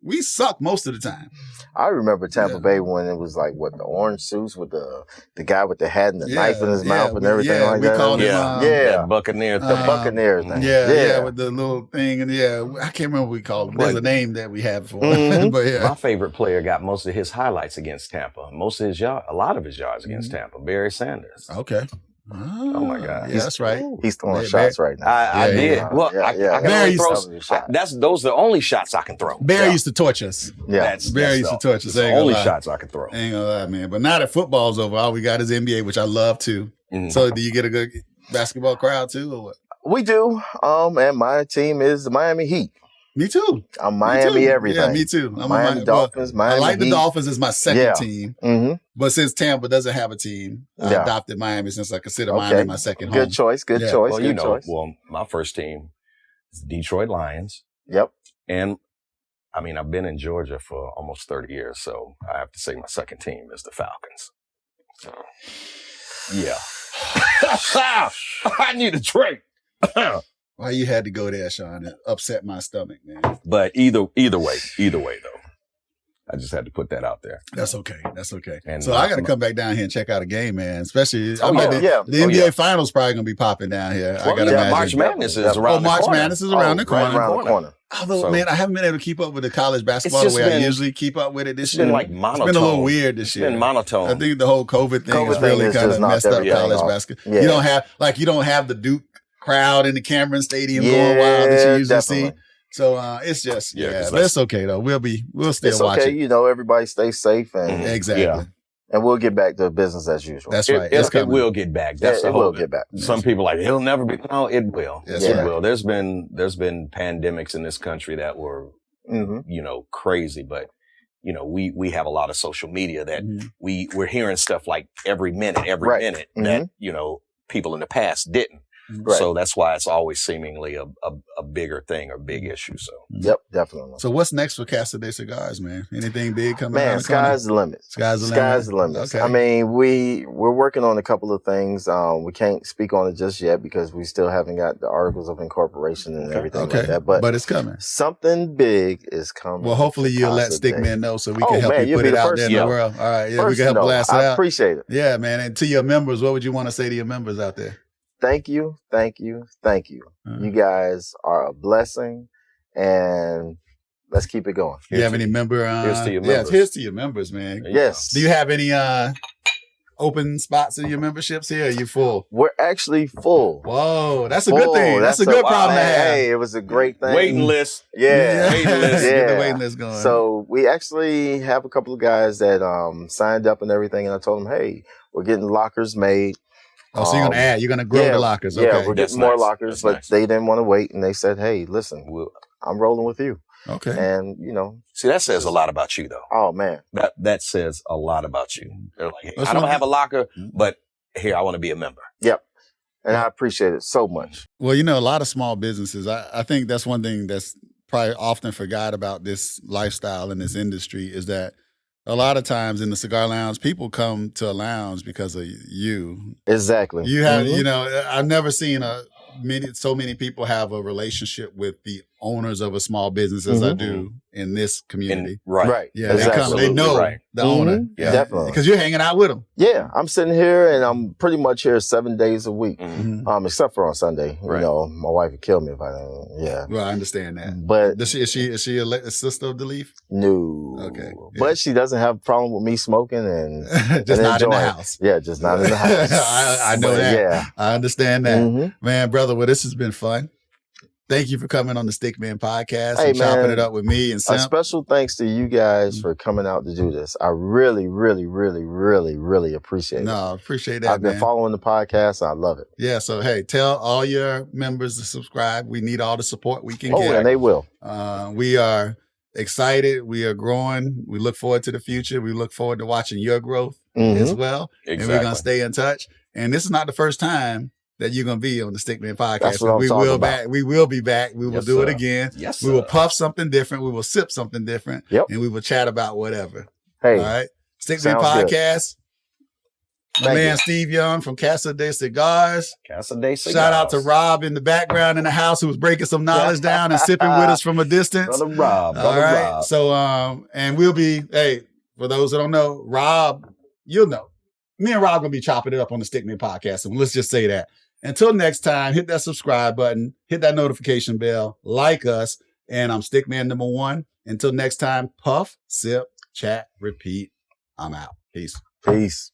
Speaker 4: we suck most of the time.
Speaker 2: I remember Tampa Bay when it was like the orange suits with the guy with the hat and the knife in his mouth and everything like that.
Speaker 4: Called him,
Speaker 3: that Buccaneer,
Speaker 2: the Buccaneer thing.
Speaker 4: Yeah, with the little thing, and I can't remember what we called him. There's a name that we have for him. But
Speaker 3: my favorite player got most of his highlights against Tampa. A lot of his yards against Tampa. Barry Sanders.
Speaker 4: Okay.
Speaker 3: Oh my God!
Speaker 4: Yeah, that's right.
Speaker 2: He's throwing shots right now.
Speaker 3: I did. Well, I can only throw. Those are the only shots I can throw.
Speaker 4: Barry used to torch us.
Speaker 2: Yeah,
Speaker 4: Barry used to torch us.
Speaker 3: The only shots I can throw.
Speaker 4: Ain't gonna lie, man. But now that football's over, all we got is NBA, which I love too. So, do you get a good basketball crowd too, or what?
Speaker 2: We do. And my team is the Miami Heat.
Speaker 4: Me too.
Speaker 2: I'm Miami everything.
Speaker 4: Yeah, me too. I'm
Speaker 2: Miami Dolphins. Miami
Speaker 4: I like
Speaker 2: Heat.
Speaker 4: the Dolphins as my second team.
Speaker 2: Mm-hmm.
Speaker 4: But since Tampa doesn't have a team, I adopted Miami since I consider Miami my second home.
Speaker 2: Good choice. Good choice.
Speaker 3: Well, my first team is the Detroit Lions.
Speaker 2: Yep.
Speaker 3: And I mean, I've been in Georgia for almost 30 years, so I have to say my second team is the Falcons. Yeah. I need a drink.
Speaker 4: Why you had to go there, Sean? It upset my stomach, man.
Speaker 3: But either way though. I just had to put that out there.
Speaker 4: That's okay. That's okay.
Speaker 3: And
Speaker 4: so I got to come back down here and check out a game, man. Especially, the NBA Finals probably going to be popping down here. I got to imagine.
Speaker 3: March Madness is around the corner.
Speaker 4: March Madness is around the corner.
Speaker 2: Right around the corner.
Speaker 4: Although, man, I haven't been able to keep up with the college basketball the way I usually keep up with it this year.
Speaker 3: It's been like monotone.
Speaker 4: It's been a little weird this year.
Speaker 3: It's been monotone.
Speaker 4: I think the whole COVID thing has really kind of messed up college basketball. Yeah. You don't have the Duke crowd in the Cameron Stadium going wild that you usually see. So it's just but it's okay though. We'll still watch it.
Speaker 2: You know, everybody stay safe and
Speaker 4: exactly.
Speaker 2: And we'll get back to business as usual.
Speaker 4: That's right.
Speaker 3: It will get back. That's the whole.
Speaker 2: It will get back.
Speaker 3: Some people are like it'll never be. No, it will.
Speaker 4: It
Speaker 3: will. There's been pandemics in this country that were crazy, but we have a lot of social media that we're hearing stuff like every minute that people in the past didn't. Right. So that's why it's always seemingly a bigger thing or big issue. So
Speaker 2: yep, definitely.
Speaker 4: So what's next for Casa De Cigars, man? Anything big coming?
Speaker 2: Man, sky's the limit.
Speaker 4: Sky's the limit.
Speaker 2: Okay. I mean, we're working on a couple of things. We can't speak on it just yet because we still haven't got the articles of incorporation and everything like that. But
Speaker 4: it's coming.
Speaker 2: Something big is coming.
Speaker 4: Well, hopefully you'll let Stickman know so we can help you put it out there in the world. All right, we can help blast it out.
Speaker 2: I appreciate it.
Speaker 4: Yeah, man. And to your members, what would you want to say to your members out there?
Speaker 2: Thank you. You guys are a blessing, and let's keep it going.
Speaker 4: Do you have any member?
Speaker 3: Here's to your members.
Speaker 4: Here's to your members, man.
Speaker 2: Yes.
Speaker 4: Do you have any open spots in your memberships here? Or are you full?
Speaker 2: We're actually full.
Speaker 4: Whoa, that's a good thing. That's a good problem to have.
Speaker 2: Hey, it was a great thing.
Speaker 3: Waiting list.
Speaker 2: Yeah.
Speaker 4: Waiting list. Get the waiting list going.
Speaker 2: So we actually have a couple of guys that signed up and everything, and I told them, hey, we're getting lockers made.
Speaker 4: Oh, so you're going to grow the lockers. Okay.
Speaker 2: Yeah, we're getting more lockers, but they didn't want to wait. And they said, hey, listen, I'm rolling with you.
Speaker 4: Okay.
Speaker 2: And,
Speaker 3: See, that says a lot about you, though.
Speaker 2: Oh, man.
Speaker 3: That says a lot about you. They're like, hey, I don't have a locker, but here, I want to be a member.
Speaker 2: Yep. And I appreciate it so much.
Speaker 4: Well, a lot of small businesses, I think that's one thing that's probably often forgot about this lifestyle in this industry is that a lot of times in the cigar lounge, people come to a lounge because of you.
Speaker 2: Exactly.
Speaker 4: You have, I've never seen so many people have a relationship with the owners of a small business as I do in this community.
Speaker 2: Right.
Speaker 4: Yeah, they know the owner.
Speaker 2: Yeah, definitely.
Speaker 4: Because you're hanging out with them.
Speaker 2: Yeah, I'm sitting here and I'm pretty much here 7 days a week, except for on Sunday.
Speaker 4: Right.
Speaker 2: My wife would kill me if I don't. Yeah.
Speaker 4: Well, I understand that.
Speaker 2: But
Speaker 4: is she a sister of the Leaf?
Speaker 2: No.
Speaker 4: Okay. Yeah.
Speaker 2: But she doesn't have a problem with me smoking and
Speaker 4: just not in the house.
Speaker 2: Yeah, just not in the house.
Speaker 4: I know that. Yeah, I understand that, man, brother. Well, this has been fun. thank you for coming on the Stickman podcast and chopping it up with me and Simp.
Speaker 2: A special thanks to you guys for coming out to do this. I really, really, really, really, really appreciate it.
Speaker 4: No, appreciate that,
Speaker 2: I've been following the podcast. I love it.
Speaker 4: Yeah, so hey, tell all your members to subscribe. We need all the support we can get.
Speaker 2: Oh, and they will.
Speaker 4: We are excited. We are growing. We look forward to the future. We look forward to watching your growth as well. Exactly. And we're going to stay in touch. And this is not the first time that you're going to be on the Stickman podcast.
Speaker 2: That's what I'm talking about.
Speaker 4: We will be back. We will do it again.
Speaker 3: Yes,
Speaker 4: we will puff something different. We will sip something different.
Speaker 2: Yep.
Speaker 4: And we will chat about whatever.
Speaker 2: Hey.
Speaker 4: All right. Stickman podcast.
Speaker 2: Good.
Speaker 4: My man Steve Young from Casa De Cigars.
Speaker 3: Casa De Cigars.
Speaker 4: Shout out to Rob in the background in the house who was breaking some knowledge down and sipping with us from a distance.
Speaker 3: Brother Rob.
Speaker 4: All right. So, and we'll be, hey, for those that don't know, Rob, you'll know. Me and Rob gonna be chopping it up on the Stickman podcast. And let's just say that. Until next time, hit that subscribe button, hit that notification bell, like us, and I'm Stickman number 1. Until next time, puff, sip, chat, repeat. I'm out. Peace.
Speaker 2: Peace.